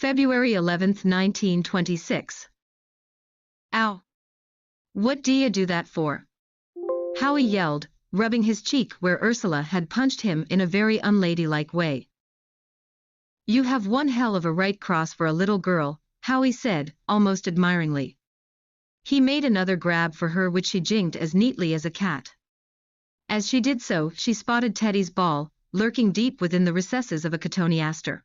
February 11, 1926. Ow! What do you do that for? Howie yelled, rubbing his cheek where Ursula had punched him in a very unladylike way. You have one hell of a right cross for a little girl, Howie said, almost admiringly. He made another grab for her which she jigged as neatly as a cat. As she did so, she spotted Teddy's ball, lurking deep within the recesses of a cotoneaster.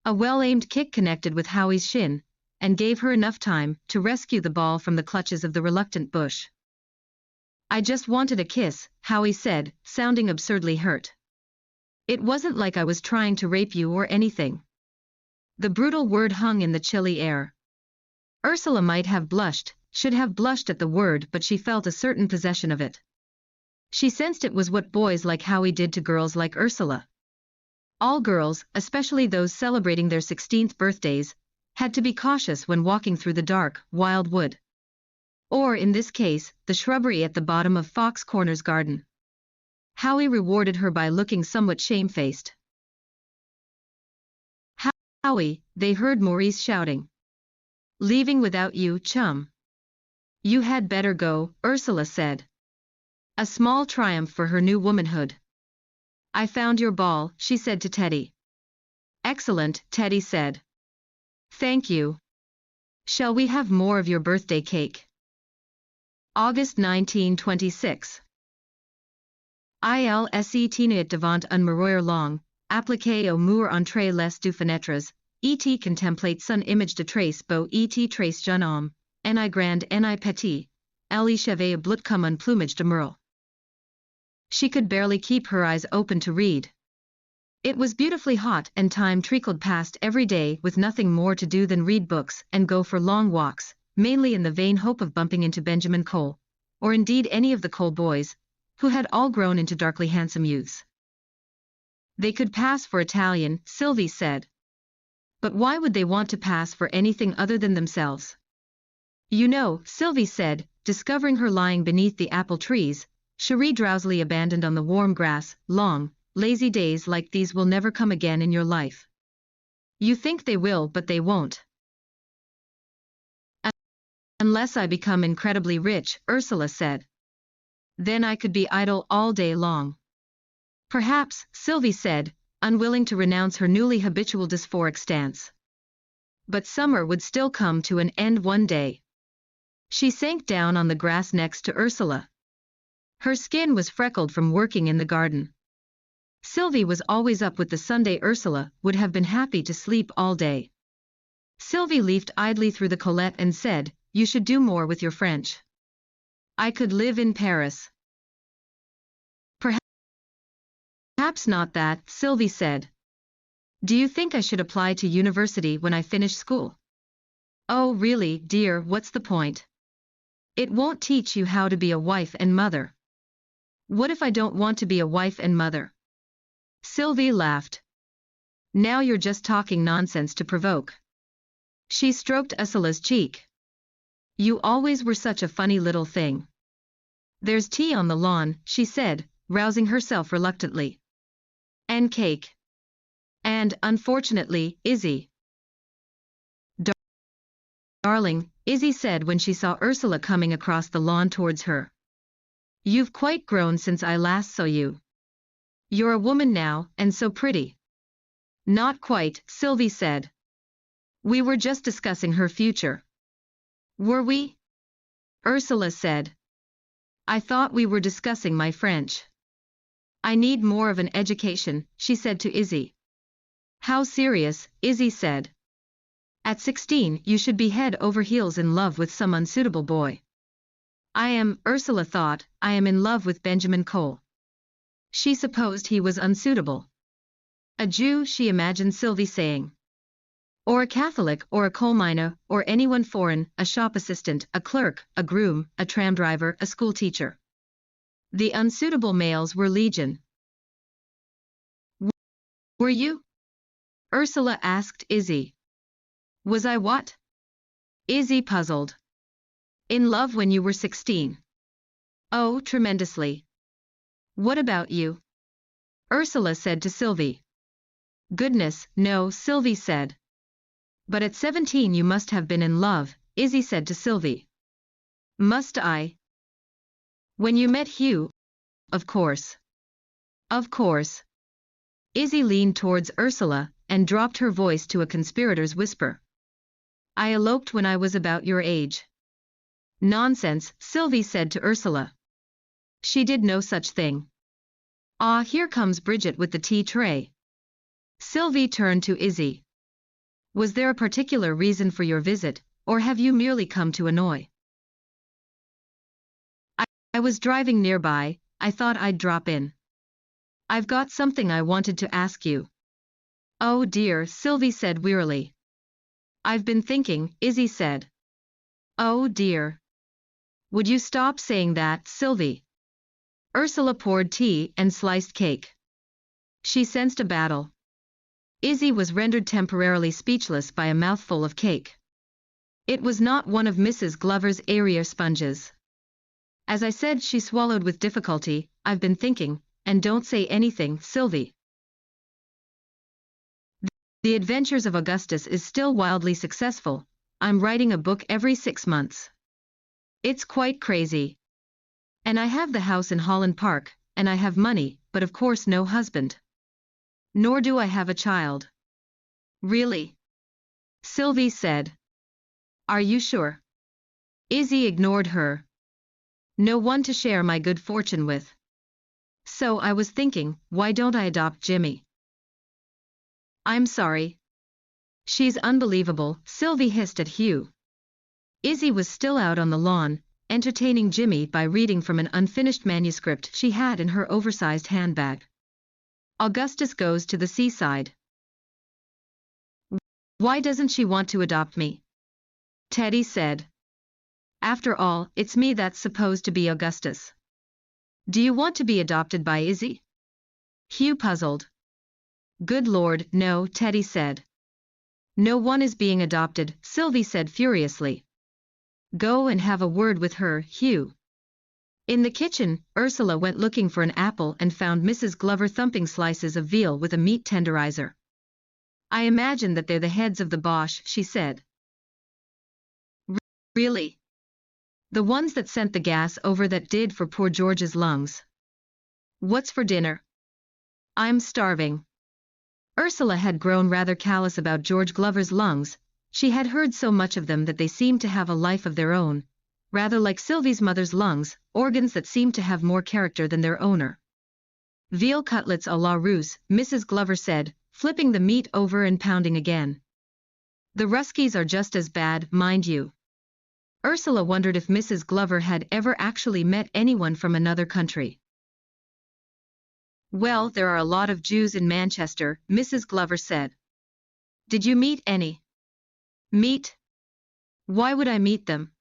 A well-aimed kick connected with Howie's shin, and gave her enough time to rescue the ball from the clutches of the reluctant bush. I just wanted a kiss, Howie said, sounding absurdly hurt. It wasn't like I was trying to rape you or anything. The brutal word hung in the chilly air. Ursula might have blushed, should have blushed at the word, but she felt a certain possession of it. She sensed it was what boys like Howie did to girls like Ursula. All girls, especially those celebrating their 16th birthdays, had to be cautious when walking through the dark, wild wood. Or in this case, the shrubbery at the bottom of Fox Corner's garden. Howie rewarded her by looking somewhat shamefaced. Howie, they heard Maurice shouting. Leaving without you, chum. You had better go, Ursula said. A small triumph for her new womanhood. I found your ball, she said to Teddy. Excellent, Teddy said. Thank you. Shall we have more of your birthday cake? August 1926. Il s'est devant un miroir long, appliqué au mur entre les deux fenêtres, et contemplate son image de très beau et très jeune homme, ni grand ni petit, les cheveux bleus comme un plumage de merle. She could barely keep her eyes open to read. It was beautifully hot and time trickled past every day with nothing more to do than read books and go for long walks, mainly in the vain hope of bumping into Benjamin Cole, or indeed any of the Cole boys, who had all grown into darkly handsome youths. They could pass for Italian, Sylvie said. But why would they want to pass for anything other than themselves? You know, Sylvie said, discovering her lying beneath the apple trees, Cherie drowsily abandoned on the warm grass, long, lazy days like these will never come again in your life. You think they will, but they won't. Unless I become incredibly rich, Ursula said. Then I could be idle all day long. Perhaps, Sylvie said, unwilling to renounce her newly habitual dysphoric stance. But summer would still come to an end one day. She sank down on the grass next to Ursula. Her skin was freckled from working in the garden. Sylvie was always up with the Sunday. Ursula would have been happy to sleep all day. Sylvie leafed idly through the Colette and said, You should do more with your French. I could live in Paris. Perhaps not that, Sylvie said. Do you think I should apply to university when I finish school? Oh really, dear, what's the point? It won't teach you how to be a wife and mother. What if I don't want to be a wife and mother? Sylvie laughed. Now you're just talking nonsense to provoke. She stroked Ursula's cheek. You always were such a funny little thing. There's tea on the lawn, she said, rousing herself reluctantly. And cake. And, unfortunately, Izzy. Darling, Izzy said when she saw Ursula coming across the lawn towards her. You've quite grown since I last saw you. You're a woman now, and so pretty. Not quite, Sylvie said. We were just discussing her future. Were we? Ursula said. I thought we were discussing my French. I need more of an education, she said to Izzy. How serious, Izzy said. At 16 you should be head over heels in love with some unsuitable boy. Ursula thought, I am in love with Benjamin Cole. She supposed he was unsuitable. A Jew, she imagined Sylvie saying. Or a Catholic, or a coal miner, or anyone foreign, a shop assistant, a clerk, a groom, a tram driver, a school teacher. The unsuitable males were legion. Were you? Ursula asked Izzy. Was I what? Izzy puzzled. In love when you were 16. Oh, tremendously. What about you? Ursula said to Sylvie. Goodness, no, Sylvie said. But at 17 you must have been in love, Izzy said to Sylvie. Must I? When you met Hugh, of course. Of course. Izzy leaned towards Ursula, and dropped her voice to a conspirator's whisper. I eloped when I was about your age. Nonsense, Sylvie said to Ursula. She did no such thing. Ah, here comes Bridget with the tea tray. Sylvie turned to Izzy. Was there a particular reason for your visit, or have you merely come to annoy? I was driving nearby, I thought I'd drop in. I've got something I wanted to ask you. Oh dear, Sylvie said wearily. I've been thinking, Izzy said. Oh dear. Would you stop saying that, Sylvie? Ursula poured tea and sliced cake. She sensed a battle. Izzy was rendered temporarily speechless by a mouthful of cake. It was not one of Mrs. Glover's area sponges. As I said, she swallowed with difficulty, I've been thinking, and don't say anything, Sylvie. The Adventures of Augustus is still wildly successful. I'm writing a book every 6 months. It's quite crazy. And I have the house in Holland Park, and I have money, but of course no husband. Nor do I have a child. Really? Sylvie said. Are you sure? Izzy ignored her. No one to share my good fortune with. So I was thinking, why don't I adopt Jimmy? I'm sorry. She's unbelievable, Sylvie hissed at Hugh. Izzy was still out on the lawn, entertaining Jimmy by reading from an unfinished manuscript she had in her oversized handbag. Augustus goes to the seaside. Why doesn't she want to adopt me? Teddy said. After all, it's me that's supposed to be Augustus. Do you want to be adopted by Izzy? Hugh puzzled. Good Lord, no, Teddy said. No one is being adopted, Sylvie said furiously. Go and have a word with her, Hugh. In the kitchen, Ursula went looking for an apple and found Mrs. Glover thumping slices of veal with a meat tenderizer. I imagine that they're the heads of the Boche, she said. Really? The ones that sent the gas over that did for poor George's lungs. What's for dinner? I'm starving. Ursula had grown rather callous about George Glover's lungs. She had heard so much of them that they seemed to have a life of their own, rather like Sylvie's mother's lungs, organs that seemed to have more character than their owner. Veal cutlets à la Russe, Mrs. Glover said, flipping the meat over and pounding again. The Ruskies are just as bad, mind you. Ursula wondered if Mrs. Glover had ever actually met anyone from another country. Well, there are a lot of Jews in Manchester, Mrs. Glover said. Did you meet any? Meet? Why would I meet them?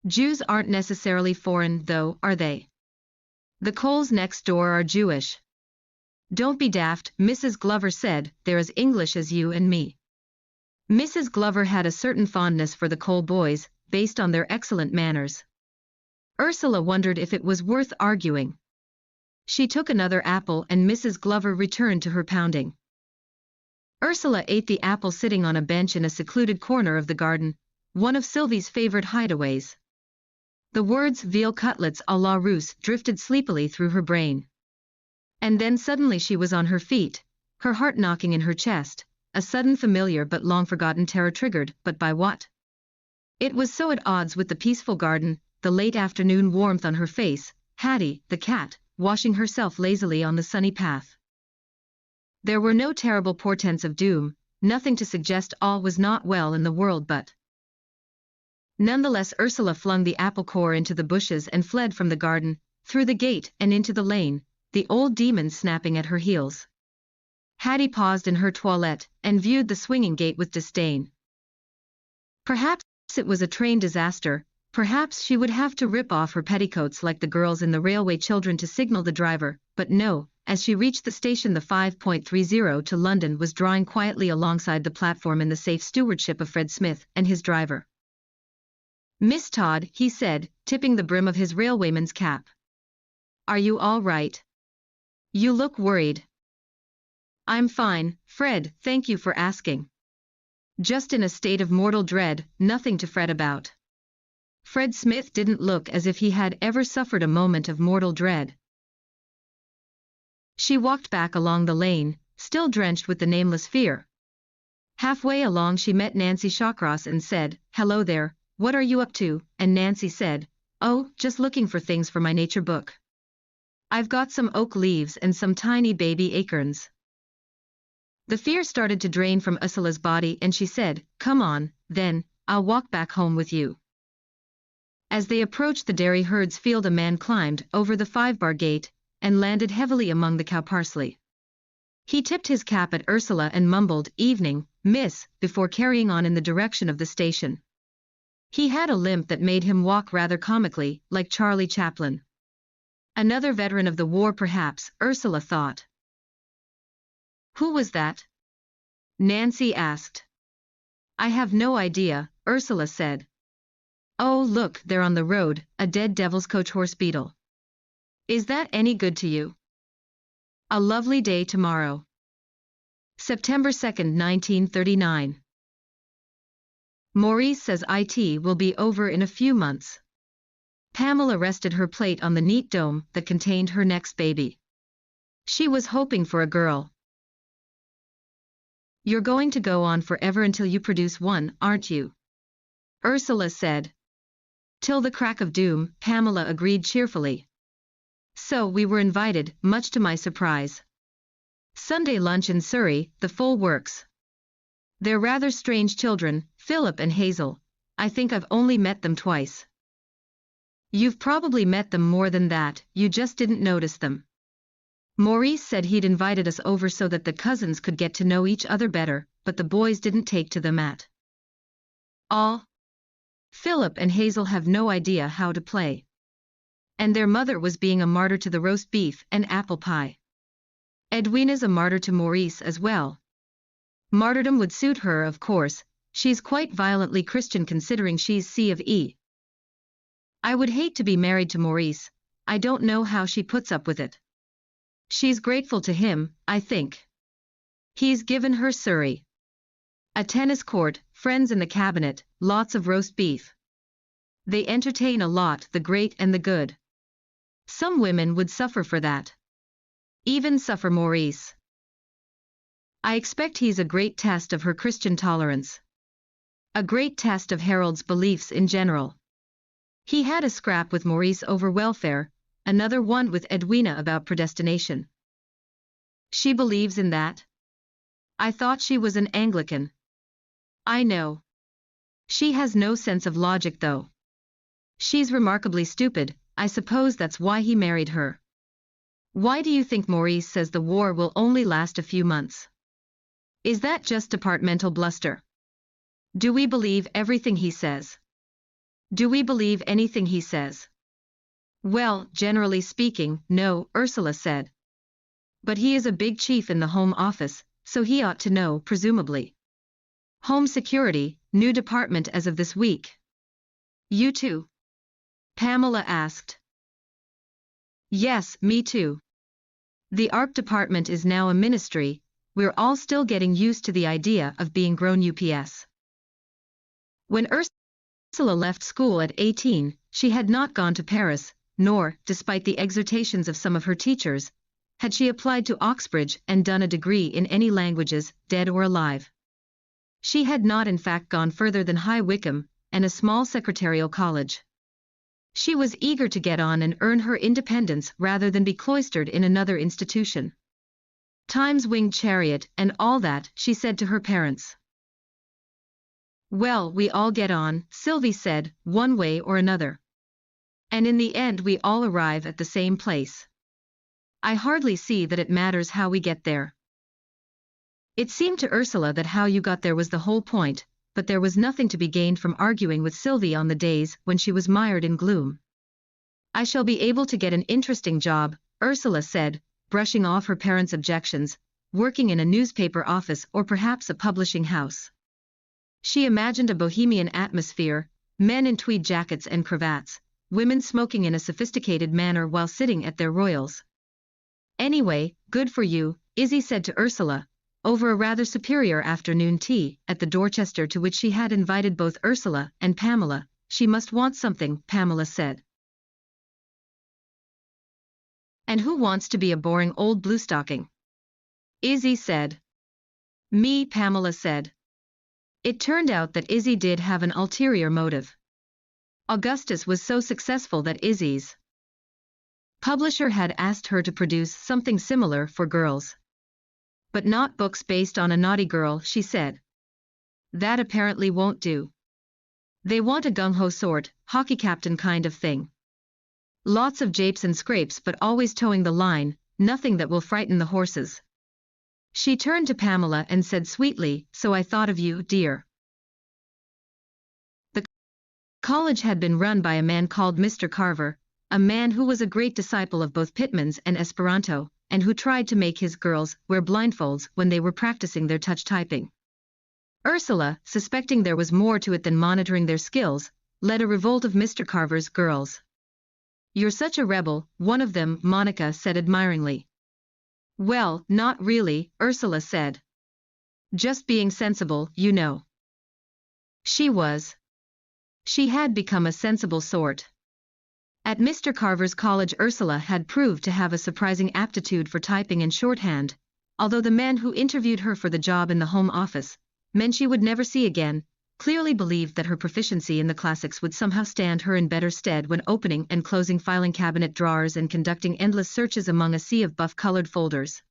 Jews aren't necessarily foreign, though, are they? The Coles next door are Jewish. Don't be daft, Mrs. Glover said, they're as English as you and me. Mrs. Glover had a certain fondness for the Cole boys, based on their excellent manners. Ursula wondered if it was worth arguing. She took another apple and Mrs. Glover returned to her pounding. Ursula ate the apple sitting on a bench in a secluded corner of the garden, one of Sylvie's favorite hideaways. The words veal cutlets à la Russe drifted sleepily through her brain. And then suddenly she was on her feet, her heart knocking in her chest, a sudden familiar but long-forgotten terror triggered, but by what? It was so at odds with the peaceful garden, the late afternoon warmth on her face, Hattie, the cat, washing herself lazily on the sunny path. There were no terrible portents of doom, nothing to suggest all was not well in the world but. Nonetheless, Ursula flung the apple core into the bushes and fled from the garden, through the gate and into the lane, the old demon snapping at her heels. Hattie paused in her toilette and viewed the swinging gate with disdain. Perhaps it was a train disaster, perhaps she would have to rip off her petticoats like the girls in the Railway Children to signal the driver, but no, as she reached the station the 5.30 to London was drawing quietly alongside the platform in the safe stewardship of Fred Smith and his driver. Miss Todd, he said, tipping the brim of his railwayman's cap. Are you all right? You look worried. I'm fine, Fred, thank you for asking. Just in a state of mortal dread, nothing to fret about. Fred Smith didn't look as if he had ever suffered a moment of mortal dread. She walked back along the lane, still drenched with the nameless fear. Halfway along she met Nancy Shawcross and said, "Hello there, what are you up to?" And Nancy said, "Oh, just looking for things for my nature book. I've got some oak leaves and some tiny baby acorns." The fear started to drain from Ursula's body and she said, "Come on, then, I'll walk back home with you." As they approached the dairy herd's field, a man climbed over the 5-bar gate and landed heavily among the cow parsley. He tipped his cap at Ursula and mumbled, "Evening, miss," before carrying on in the direction of the station. He had a limp that made him walk rather comically, like Charlie Chaplin. Another veteran of the war perhaps, Ursula thought. "Who was that?" Nancy asked. "I have no idea," Ursula said. "Oh look, there on the road, a dead devil's coach horse beetle. Is that any good to you? A lovely day tomorrow." September 2, 1939. Maurice says IT will be over in a few months. Pamela rested her plate on the neat dome that contained her next baby. She was hoping for a girl. "You're going to go on forever until you produce one, aren't you?" Ursula said. "Till the crack of doom," Pamela agreed cheerfully. "So we were invited, much to my surprise. Sunday lunch in Surrey, the full works. They're rather strange children, Philip and Hazel. I think I've only met them twice." "You've probably met them more than that, you just didn't notice them. Maurice said he'd invited us over so that the cousins could get to know each other better, but the boys didn't take to them at all. Philip and Hazel have no idea how to play. And their mother was being a martyr to the roast beef and apple pie. Edwina's a martyr to Maurice as well. Martyrdom would suit her, of course, she's quite violently Christian considering she's C of E. I would hate to be married to Maurice, I don't know how she puts up with it. She's grateful to him, I think. He's given her Surrey. A tennis court, friends in the cabinet, lots of roast beef. They entertain a lot, the great and the good. Some women would suffer for that. Even suffer Maurice. I expect he's a great test of her Christian tolerance. A great test of Harold's beliefs in general. He had a scrap with Maurice over welfare, another one with Edwina about predestination. She believes in that? I thought she was an Anglican. I know. She has no sense of logic though. She's remarkably stupid, I suppose that's why he married her. Why do you think Maurice says the war will only last a few months? Is that just departmental bluster? Do we believe everything he says? Do we believe anything he says? Well, generally speaking, no, Ursula said. But he is a big chief in the Home Office, so he ought to know, presumably. Home Security, new department as of this week. You too? Pamela asked. Yes, me too. The ARP department is now a ministry, we're all still getting used to the idea of being grown UPS. When Ursula left school at 18, she had not gone to Paris, nor, despite the exhortations of some of her teachers, had she applied to Oxbridge and done a degree in any languages, dead or alive. She had not in fact gone further than High Wycombe, and a small secretarial college. She was eager to get on and earn her independence rather than be cloistered in another institution. Time's winged chariot and all that, she said to her parents. Well, we all get on, Sylvie said, one way or another. And in the end we all arrive at the same place. I hardly see that it matters how we get there. It seemed to Ursula that how you got there was the whole point, but there was nothing to be gained from arguing with Sylvie on the days when she was mired in gloom. I shall be able to get an interesting job, Ursula said, brushing off her parents' objections, working in a newspaper office or perhaps a publishing house. She imagined a bohemian atmosphere, men in tweed jackets and cravats, women smoking in a sophisticated manner while sitting at their royals. Anyway, good for you, Izzy said to Ursula, over a rather superior afternoon tea at the Dorchester to which she had invited both Ursula and Pamela. She must want something, Pamela said. And who wants to be a boring old bluestocking? Izzy said. Me, Pamela said. It turned out that Izzy did have an ulterior motive. Augustus was so successful that Izzy's publisher had asked her to produce something similar for girls. But not books based on a naughty girl, she said. That apparently won't do. They want a gung-ho sort, hockey captain kind of thing. Lots of japes and scrapes but always towing the line, nothing that will frighten the horses. She turned to Pamela and said sweetly, so I thought of you, dear. The college had been run by a man called Mr. Carver, a man who was a great disciple of both Pitman's and Esperanto, and who tried to make his girls wear blindfolds when they were practicing their touch typing. Ursula, suspecting there was more to it than monitoring their skills, led a revolt of Mr. Carver's girls. You're such a rebel, one of them, Monica said admiringly. Well, not really, Ursula said. Just being sensible, you know. She was. She had become a sensible sort. At Mr. Carver's college Ursula had proved to have a surprising aptitude for typing and shorthand, although the man who interviewed her for the job in the Home Office, men she would never see again, clearly believed that her proficiency in the classics would somehow stand her in better stead when opening and closing filing cabinet drawers and conducting endless searches among a sea of buff-colored folders.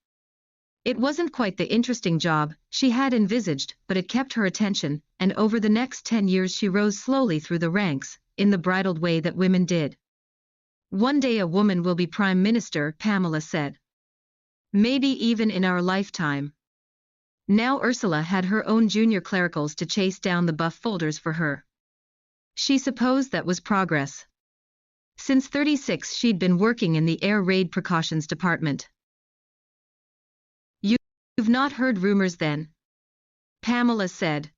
It wasn't quite the interesting job she had envisaged, but it kept her attention, and over the next 10 years she rose slowly through the ranks, in the bridled way that women did. One day a woman will be Prime Minister, Pamela said. Maybe even in our lifetime. Now Ursula had her own junior clericals to chase down the buff folders for her. She supposed that was progress. Since 36 she'd been working in the air raid precautions department. You've not heard rumors then? Pamela said.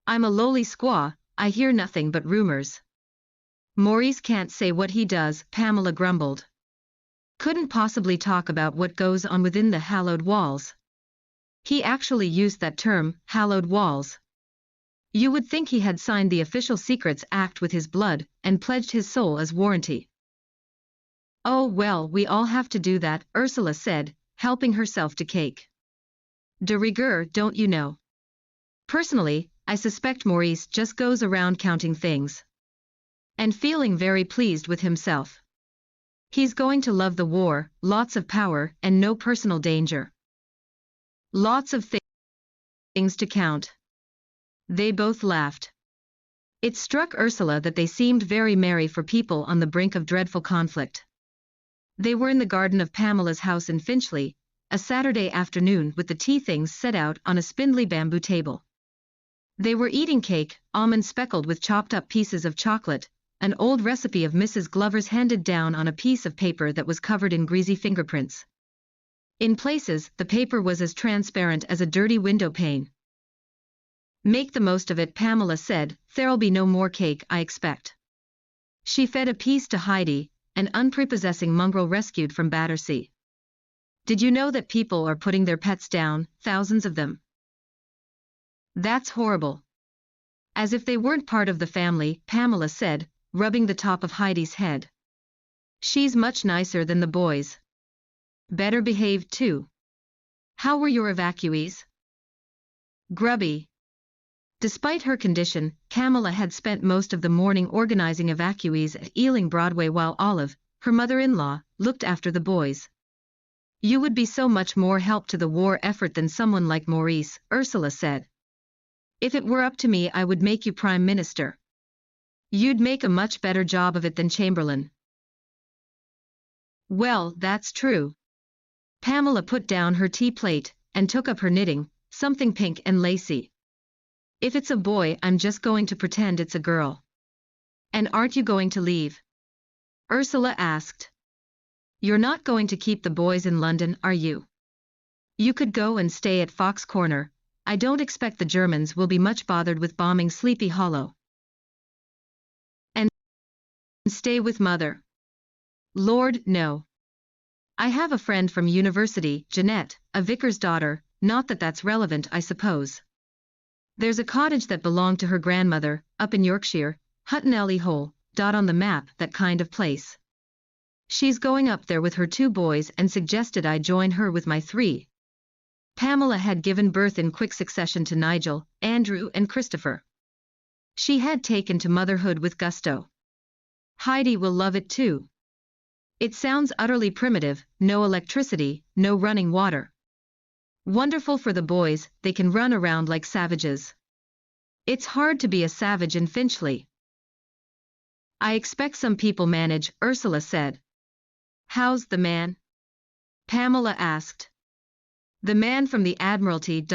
I'm a lowly squaw, I hear nothing but rumors. Maurice can't say what he does, Pamela grumbled. Couldn't possibly talk about what goes on within the hallowed walls. He actually used that term, hallowed walls. You would think he had signed the Official Secrets Act with his blood, and pledged his soul as warranty. Oh well, we all have to do that, Ursula said, helping herself to cake. De rigueur, don't you know? Personally, I suspect Maurice just goes around counting things. And feeling very pleased with himself. He's going to love the war, lots of power, and no personal danger. Lots of things to count. They both laughed. It struck Ursula that they seemed very merry for people on the brink of dreadful conflict. They were in the garden of Pamela's house in Finchley, a Saturday afternoon with the tea things set out on a spindly bamboo table. They were eating cake, almond speckled with chopped up pieces of chocolate, an old recipe of Mrs. Glover's handed down on a piece of paper that was covered in greasy fingerprints. In places, the paper was as transparent as a dirty window pane. Make the most of it, Pamela said, there'll be no more cake, I expect. She fed a piece to Heidi, an unprepossessing mongrel rescued from Battersea. Did you know that people are putting their pets down, thousands of them? That's horrible. As if they weren't part of the family, Pamela said, rubbing the top of Heidi's head. She's much nicer than the boys. Better behaved too. How were your evacuees? Grubby. Despite her condition, Pamela had spent most of the morning organizing evacuees at Ealing Broadway while Olive, her mother-in-law, looked after the boys. You would be so much more help to the war effort than someone like Maurice, Ursula said. If it were up to me I would make you Prime Minister. You'd make a much better job of it than Chamberlain. Well, that's true. Pamela put down her tea plate, and took up her knitting, something pink and lacy. If it's a boy I'm just going to pretend it's a girl. And aren't you going to leave? Ursula asked. You're not going to keep the boys in London, are you? You could go and stay at Fox Corner. I don't expect the Germans will be much bothered with bombing Sleepy Hollow. And stay with Mother. Lord, no. I have a friend from university, Jeanette, a vicar's daughter, not that that's relevant, I suppose. There's a cottage that belonged to her grandmother, up in Yorkshire, Hutton Alley Hole, dot on the map, that kind of place. She's going up there with her 2 boys and suggested I join her with my 3. Pamela had given birth in quick succession to Nigel, Andrew and Christopher. She had taken to motherhood with gusto. Heidi will love it too. It sounds utterly primitive, no electricity, no running water. Wonderful for the boys, they can run around like savages. It's hard to be a savage in Finchley. I expect some people manage, Ursula said. How's the man? Pamela asked. The man from the Admiralty.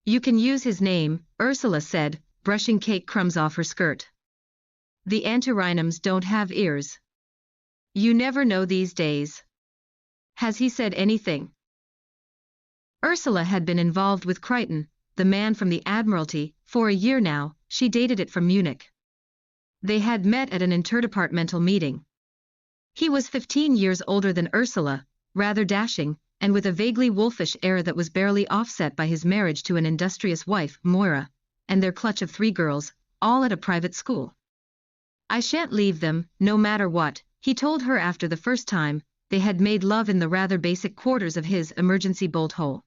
You can use his name, Ursula said, brushing cake crumbs off her skirt. The antirrhinums don't have ears. You never know these days. Has he said anything? Ursula had been involved with Crichton, the man from the Admiralty, for a year now. She dated it from Munich. They had met at an interdepartmental meeting. He was 15 years older than Ursula, rather dashing, and with a vaguely wolfish air that was barely offset by his marriage to an industrious wife, Moira, and their clutch of 3 girls, all at a private school. I shan't leave them, no matter what, he told her after the first time they had made love in the rather basic quarters of his emergency bolt hole.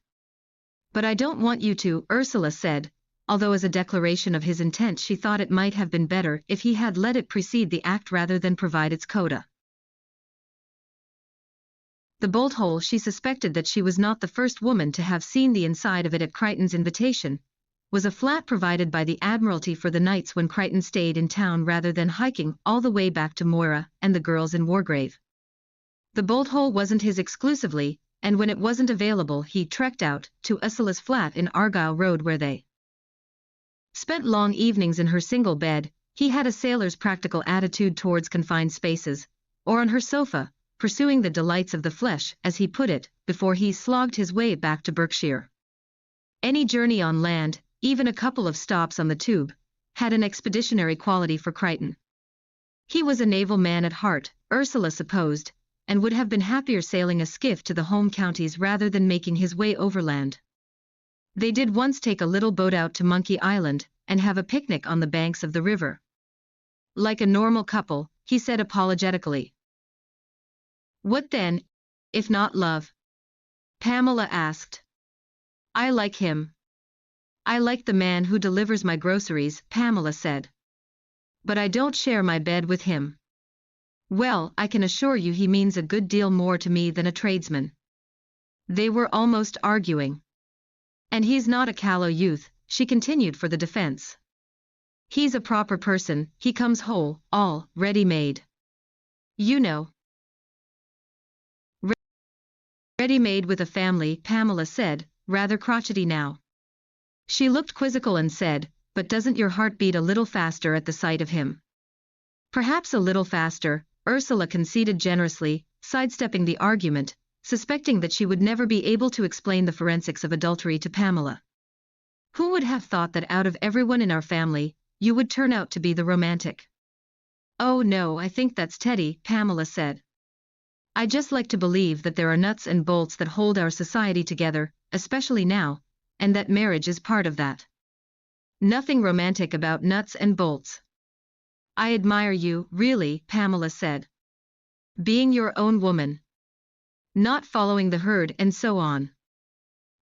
But I don't want you to, Ursula said, although as a declaration of his intent she thought it might have been better if he had let it precede the act rather than provide its coda. The bolt hole, she suspected that she was not the first woman to have seen the inside of it at Crichton's invitation, was a flat provided by the Admiralty for the nights when Crichton stayed in town rather than hiking all the way back to Moira and the girls in Wargrave. The bolt hole wasn't his exclusively, and when it wasn't available he trekked out to Ursula's flat in Argyle Road where they spent long evenings in her single bed. He had a sailor's practical attitude towards confined spaces, or on her sofa, pursuing the delights of the flesh, as he put it, before he slogged his way back to Berkshire. Any journey on land, even a couple of stops on the tube, had an expeditionary quality for Crichton. He was a naval man at heart, Ursula supposed, and would have been happier sailing a skiff to the home counties rather than making his way overland. They did once take a little boat out to Monkey Island, and have a picnic on the banks of the river. Like a normal couple, he said apologetically. What then, if not love? Pamela asked. I like him. I like the man who delivers my groceries, Pamela said. But I don't share my bed with him. Well, I can assure you he means a good deal more to me than a tradesman. They were almost arguing. And he's not a callow youth, she continued for the defense. He's a proper person, he comes whole, all, ready-made. You know. Ready-made with a family, Pamela said, rather crotchety now. She looked quizzical and said, but doesn't your heart beat a little faster at the sight of him? Perhaps a little faster, Ursula conceded generously, sidestepping the argument, suspecting that she would never be able to explain the forensics of adultery to Pamela. Who would have thought that out of everyone in our family, you would turn out to be the romantic? Oh no, I think that's Teddy, Pamela said. I just like to believe that there are nuts and bolts that hold our society together, especially now, and that marriage is part of that. Nothing romantic about nuts and bolts. I admire you, really, Pamela said. Being your own woman. Not following the herd and so on.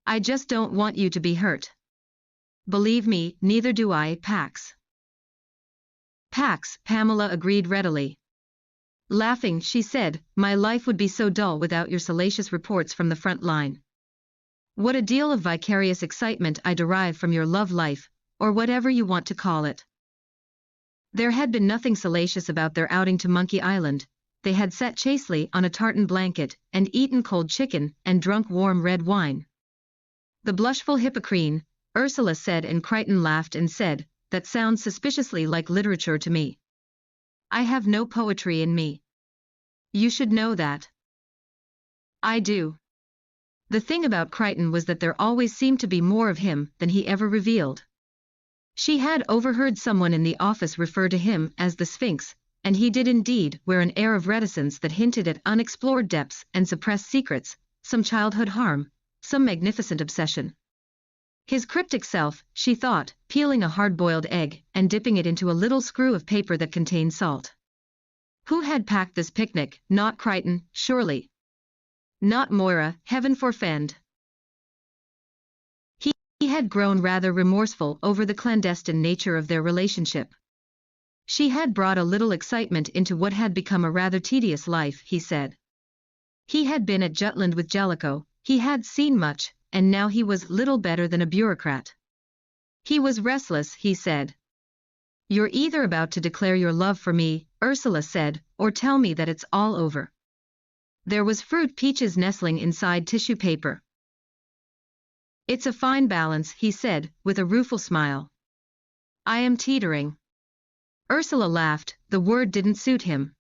I just don't want you to be hurt. Believe me, neither do I, Pax. Pax, Pamela agreed readily. Laughing, she said, my life would be so dull without your salacious reports from the front line. What a deal of vicarious excitement I derive from your love life, or whatever you want to call it. There had been nothing salacious about their outing to Monkey Island. They had sat chastely on a tartan blanket, and eaten cold chicken, and drunk warm red wine. The blushful hypocrite, Ursula said, and Crichton laughed and said, that sounds suspiciously like literature to me. I have no poetry in me. You should know that. I do. The thing about Crichton was that there always seemed to be more of him than he ever revealed. She had overheard someone in the office refer to him as the Sphinx, and he did indeed wear an air of reticence that hinted at unexplored depths and suppressed secrets, some childhood harm, some magnificent obsession. His cryptic self, she thought, peeling a hard-boiled egg and dipping it into a little screw of paper that contained salt. Who had packed this picnic? Not Crichton, surely. Not Moira, heaven forfend. He had grown rather remorseful over the clandestine nature of their relationship. She had brought a little excitement into what had become a rather tedious life, he said. He had been at Jutland with Jellicoe, he had seen much, and now he was little better than a bureaucrat. He was restless, he said. You're either about to declare your love for me, Ursula said, or tell me that it's all over. There was fruit peaches nestling inside tissue paper. It's a fine balance, he said, with a rueful smile. I am teetering. Ursula laughed, the word didn't suit him.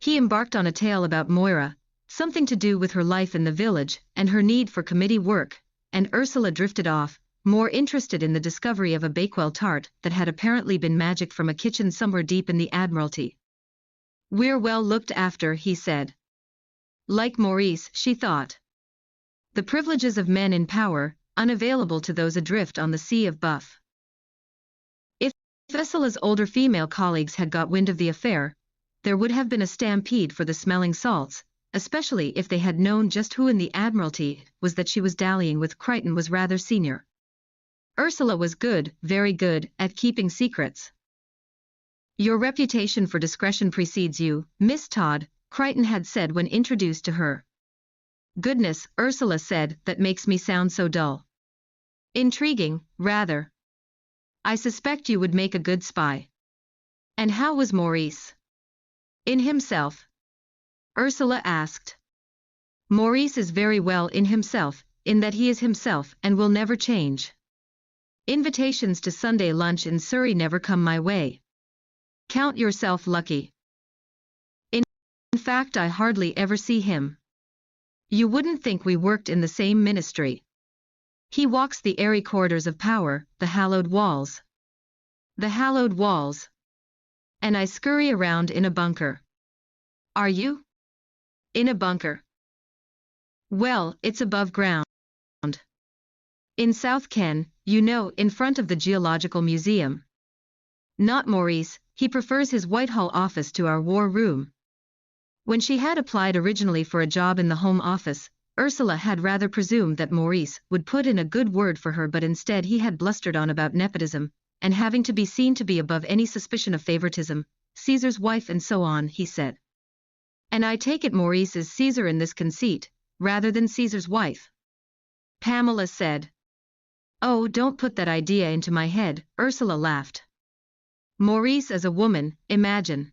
He embarked on a tale about Moira, something to do with her life in the village and her need for committee work, and Ursula drifted off, more interested in the discovery of a Bakewell tart that had apparently been magic from a kitchen somewhere deep in the Admiralty. We're well looked after, he said. Like Maurice, she thought. The privileges of men in power, unavailable to those adrift on the Sea of Buff. If Ursula's older female colleagues had got wind of the affair, there would have been a stampede for the smelling salts, especially if they had known just who in the Admiralty was that she was dallying with. Crichton was rather senior. Ursula was good, very good, at keeping secrets. Your reputation for discretion precedes you, Miss Todd, Crichton had said when introduced to her. Goodness, Ursula said, that makes me sound so dull. Intriguing, rather. I suspect you would make a good spy. And how was Maurice? In himself? Ursula asked. Maurice is very well in himself, in that he is himself and will never change. Invitations to Sunday lunch in Surrey never come my way. Count yourself lucky. In fact, I hardly ever see him. You wouldn't think we worked in the same ministry. He walks the airy corridors of power, the hallowed walls. The hallowed walls. And I scurry around in a bunker. Are you? In a bunker. Well, it's above ground. In South Ken, you know, in front of the Geological Museum. Not Maurice, he prefers his Whitehall office to our war room. When she had applied originally for a job in the Home Office, Ursula had rather presumed that Maurice would put in a good word for her, but instead he had blustered on about nepotism, and having to be seen to be above any suspicion of favoritism, Caesar's wife and so on, he said. And I take it Maurice is Caesar in this conceit, rather than Caesar's wife. Pamela said. Oh, don't put that idea into my head, Ursula laughed. Maurice as a woman, imagine.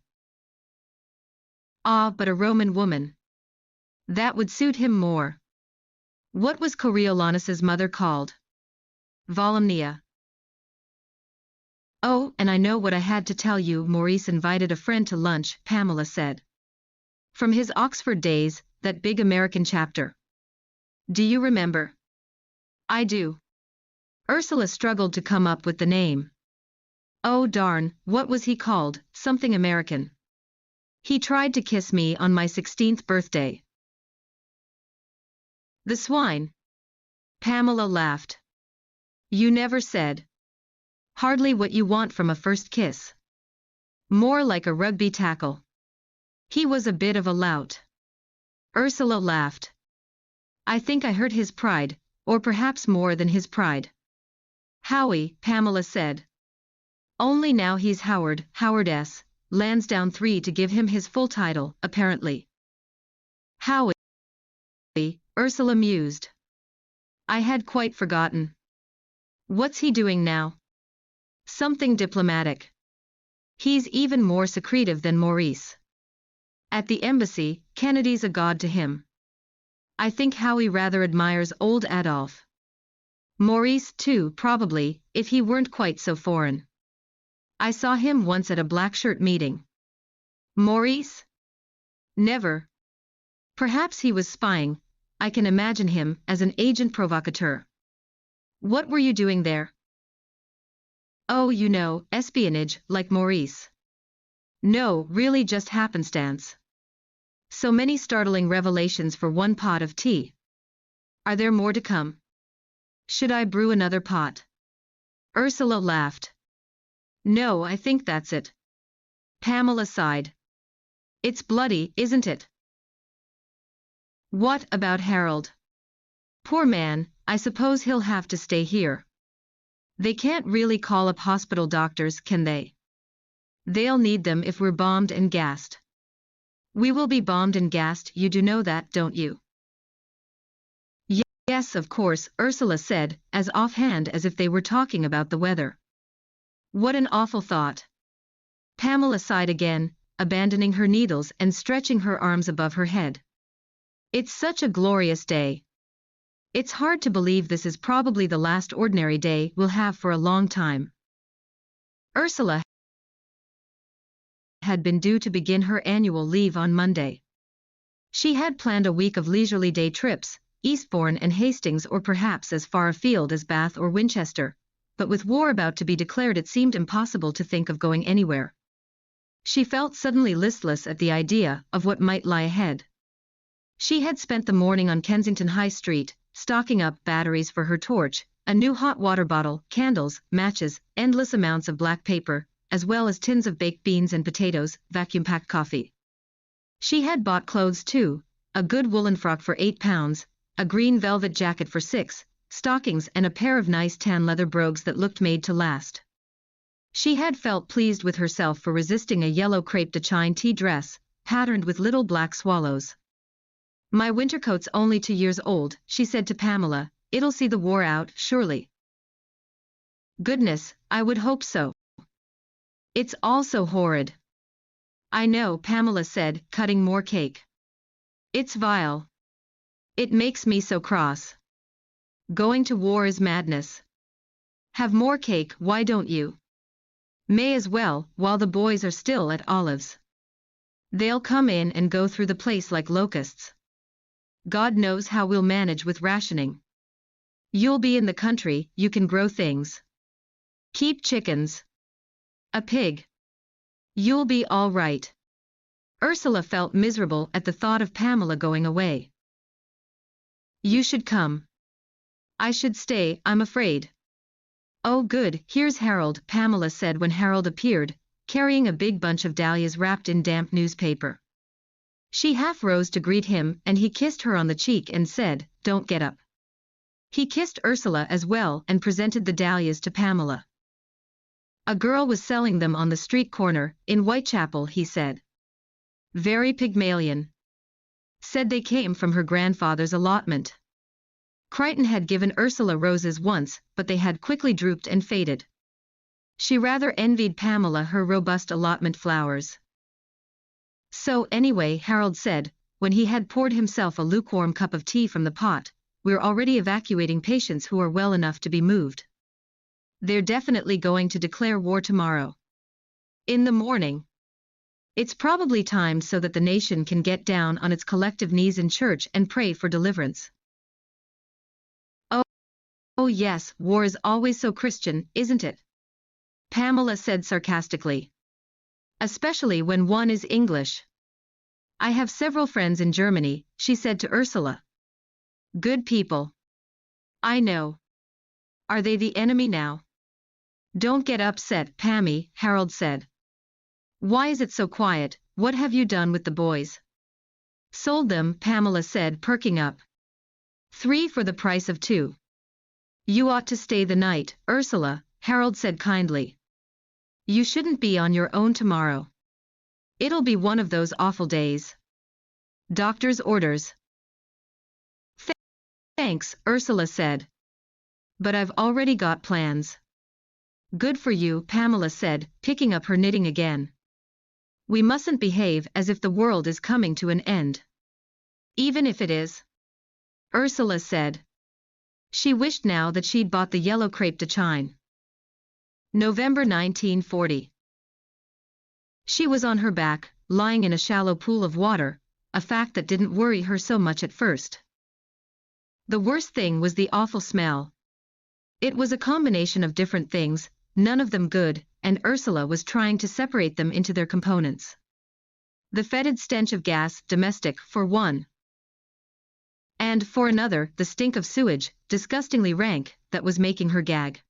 Ah, but a Roman woman. That would suit him more. What was Coriolanus's mother called? Volumnia. Oh, and I know what I had to tell you. Maurice invited a friend to lunch, Pamela said. From his Oxford days, that big American chapter. Do you remember? I do. Ursula struggled to come up with the name. Oh darn, what was he called? Something American. He tried to kiss me on my 16th birthday. The swine. Pamela laughed. You never said. Hardly what you want from a first kiss. More like a rugby tackle. He was a bit of a lout. Ursula laughed. I think I hurt his pride, or perhaps more than his pride. Howie, Pamela said. Only now he's Howard, Howard S. Lansdowne III to give him his full title, apparently. Howie, Ursula mused. I had quite forgotten. What's he doing now? Something diplomatic. He's even more secretive than Maurice. At the embassy, Kennedy's a god to him. I think Howie rather admires old Adolf. Maurice too, probably, if he weren't quite so foreign. I saw him once at a black-shirt meeting. Maurice? Never. Perhaps he was spying. I can imagine him as an agent provocateur. What were you doing there? Oh, you know, espionage, like Maurice. No, really just happenstance. So many startling revelations for one pot of tea. Are there more to come? Should I brew another pot? Ursula laughed. No, I think that's it. Pamela sighed. It's bloody, isn't it? What about Harold? Poor man, I suppose he'll have to stay here. They can't really call up hospital doctors, can they? They'll need them if we're bombed and gassed. We will be bombed and gassed, you do know that, don't you? Yes, of course, Ursula said, as offhand as if they were talking about the weather. What an awful thought. Pamela sighed again, abandoning her needles and stretching her arms above her head. It's such a glorious day. It's hard to believe this is probably the last ordinary day we'll have for a long time. Ursula had been due to begin her annual leave on Monday. She had planned a week of leisurely day trips, Eastbourne and Hastings, or perhaps as far afield as Bath or Winchester, but with war about to be declared it seemed impossible to think of going anywhere. She felt suddenly listless at the idea of what might lie ahead. She had spent the morning on Kensington High Street, stocking up batteries for her torch, a new hot water bottle, candles, matches, endless amounts of black paper, as well as tins of baked beans and potatoes, vacuum-packed coffee. She had bought clothes too, a good woolen frock for £8, a green velvet jacket for £6, stockings and a pair of nice tan leather brogues that looked made to last. She had felt pleased with herself for resisting a yellow crepe de chine tea dress, patterned with little black swallows. My winter coat's only 2 years old, she said to Pamela, it'll see the war out, surely. Goodness, I would hope so. It's all so horrid. I know, Pamela said, cutting more cake. It's vile. It makes me so cross. Going to war is madness. Have more cake, why don't you? May as well, while the boys are still at Olive's. They'll come in and go through the place like locusts. God knows how we'll manage with rationing. You'll be in the country, you can grow things. Keep chickens. A pig. You'll be all right. Ursula felt miserable at the thought of Pamela going away. You should come. I should stay, I'm afraid. Oh good, here's Harold, Pamela said when Harold appeared, carrying a big bunch of dahlias wrapped in damp newspaper. She half rose to greet him and he kissed her on the cheek and said, don't get up. He kissed Ursula as well and presented the dahlias to Pamela. A girl was selling them on the street corner, in Whitechapel, he said. Very Pygmalion. Said they came from her grandfather's allotment. Crichton had given Ursula roses once, but they had quickly drooped and faded. She rather envied Pamela her robust allotment flowers. So anyway, Harold said, when he had poured himself a lukewarm cup of tea from the pot, we're already evacuating patients who are well enough to be moved. They're definitely going to declare war tomorrow. In the morning. It's probably timed so that the nation can get down on its collective knees in church and pray for deliverance. Oh yes, war is always so Christian, isn't it? Pamela said sarcastically. Especially when one is English. I have several friends in Germany, she said to Ursula. Good people. I know. Are they the enemy now? Don't get upset, Pammy, Harold said. Why is it so quiet, what have you done with the boys? Sold them, Pamela said, perking up. 3 for the price of 2. You ought to stay the night, Ursula, Harold said kindly. You shouldn't be on your own tomorrow. It'll be one of those awful days. Doctor's orders. Thanks, Ursula said. But I've already got plans. Good for you, Pamela said, picking up her knitting again. We mustn't behave as if the world is coming to an end. Even if it is. Ursula said. She wished now that she'd bought the yellow crepe de chine. November 1940. She was on her back, lying in a shallow pool of water, a fact that didn't worry her so much at first. The worst thing was the awful smell. It was a combination of different things, none of them good, and Ursula was trying to separate them into their components. The fetid stench of gas, domestic, for one. And And, for another, the stink of sewage, disgustingly rank, that was making her gag.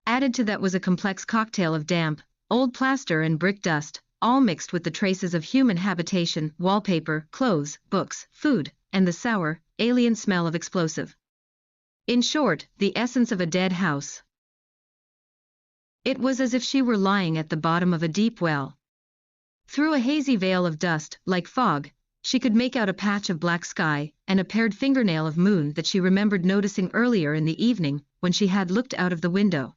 Added to that was a complex cocktail of damp, old plaster and brick dust, all mixed with the traces of human habitation, wallpaper, clothes, books, food, and the sour, alien smell of explosive. In short, the essence of a dead house. It was as if she were lying at the bottom of a deep well. Through a hazy veil of dust, like fog, she could make out a patch of black sky, and a paired fingernail of moon that she remembered noticing earlier in the evening, when she had looked out of the window.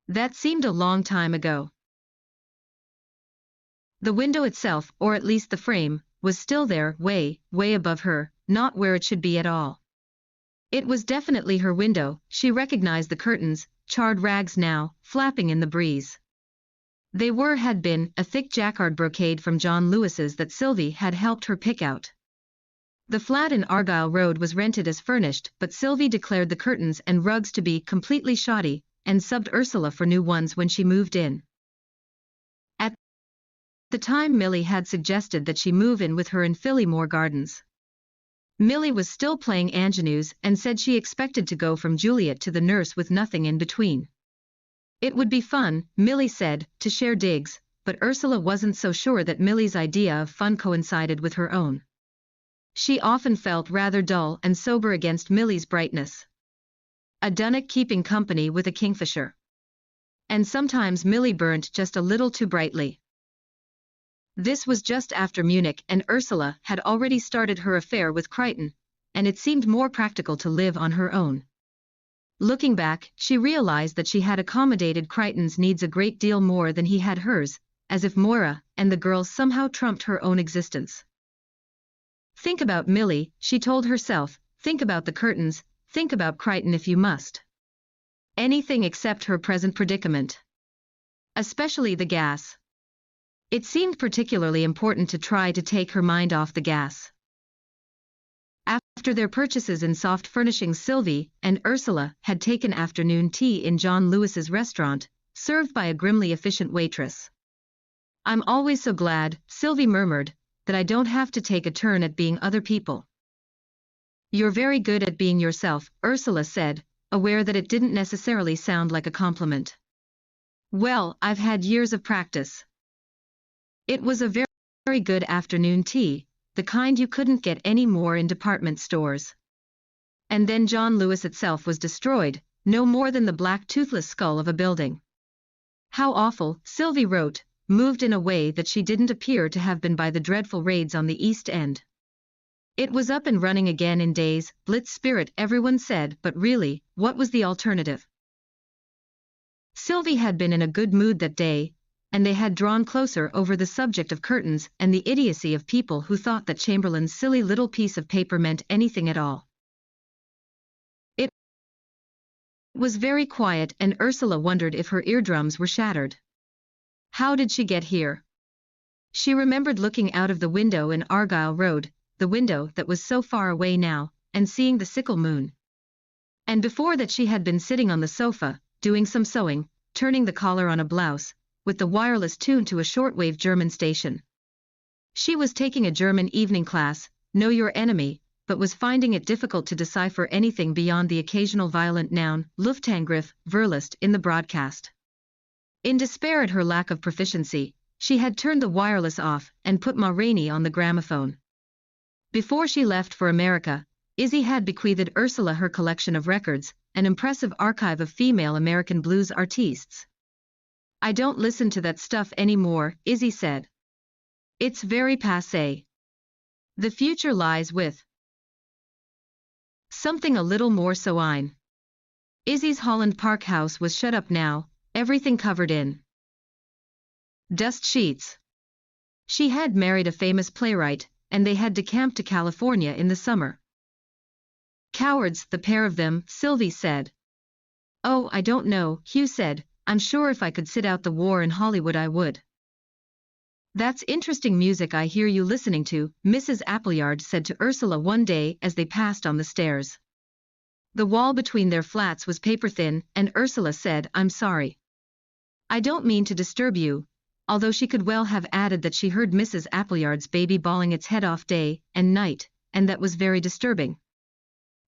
That seemed a long time ago. The window itself, or at least the frame, was still there, way above her, not where it should be at all. It was definitely her window. She recognized the curtains, charred rags now, flapping in the breeze. They had been, a thick jacquard brocade from John Lewis's that Sylvie had helped her pick out. The flat in Argyle Road was rented as furnished, but Sylvie declared the curtains and rugs to be completely shoddy, and subbed Ursula for new ones when she moved in. At the time Millie had suggested that she move in with her in Phillimore Gardens. Millie was still playing ingenues and said she expected to go from Juliet to the nurse with nothing in between. It would be fun, Millie said, to share digs, but Ursula wasn't so sure that Millie's idea of fun coincided with her own. She often felt rather dull and sober against Millie's brightness. A dunnock keeping company with a kingfisher. And sometimes Millie burnt just a little too brightly. This was just after Munich, and Ursula had already started her affair with Crichton, and it seemed more practical to live on her own. Looking back, she realized that she had accommodated Crichton's needs a great deal more than he had hers, as if Moira and the girls somehow trumped her own existence. Think about Millie, she told herself, think about the curtains, think about Crichton if you must. Anything except her present predicament. Especially the gas. It seemed particularly important to try to take her mind off the gas. After their purchases in soft furnishings, Sylvie and Ursula had taken afternoon tea in John Lewis's restaurant, served by a grimly efficient waitress. "I'm always so glad," Sylvie murmured, "that I don't have to take a turn at being other people." "You're very good at being yourself," Ursula said, aware that it didn't necessarily sound like a compliment. "Well, I've had years of practice." It was a very good afternoon tea, the kind you couldn't get any more in department stores. And then John Lewis itself was destroyed, no more than the black toothless skull of a building. How awful, Sylvie wrote, moved in a way that she didn't appear to have been by the dreadful raids on the East End. It was up and running again in days, blitz spirit everyone said, but really, what was the alternative? Sylvie had been in a good mood that day, and they had drawn closer over the subject of curtains and the idiocy of people who thought that Chamberlain's silly little piece of paper meant anything at all. It was very quiet, and Ursula wondered if her eardrums were shattered. How did she get here? She remembered looking out of the window in Argyle Road, the window that was so far away now, and seeing the sickle moon. And before that she had been sitting on the sofa, doing some sewing, turning the collar on a blouse, with the wireless tuned to a shortwave German station. She was taking a German evening class, Know Your Enemy, but was finding it difficult to decipher anything beyond the occasional violent noun, Luftangriff, Verlust, in the broadcast. In despair at her lack of proficiency, she had turned the wireless off and put Ma Rainey on the gramophone. Before she left for America, Izzy had bequeathed Ursula her collection of records, an impressive archive of female American blues artistes. "I don't listen to that stuff anymore," Izzy said. "It's very passé. The future lies with something a little more soine." Izzy's Holland Park house was shut up now, everything covered in dust sheets. She had married a famous playwright, and they had decamped to California in the summer. "Cowards, the pair of them," Sylvie said. "Oh, I don't know," Hugh said. "I'm sure if I could sit out the war in Hollywood I would." "That's interesting music I hear you listening to," Mrs. Appleyard said to Ursula one day as they passed on the stairs. The wall between their flats was paper-thin, and Ursula said, "I'm sorry. I don't mean to disturb you," although she could well have added that she heard Mrs. Appleyard's baby bawling its head off day and night, and that was very disturbing.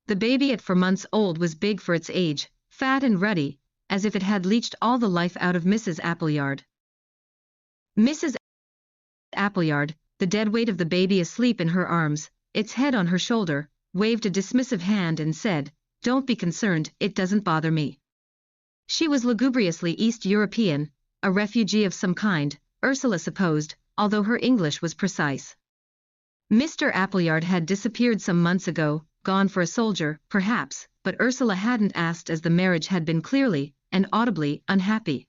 The baby at 4 months old was big for its age, fat and ruddy, as if it had leached all the life out of Mrs. Appleyard. Mrs. Appleyard, the dead weight of the baby asleep in her arms, its head on her shoulder, waved a dismissive hand and said, "Don't be concerned, it doesn't bother me." She was lugubriously East European, a refugee of some kind, Ursula supposed, although her English was precise. Mr. Appleyard had disappeared some months ago, gone for a soldier, perhaps, but Ursula hadn't asked as the marriage had been clearly and audibly unhappy.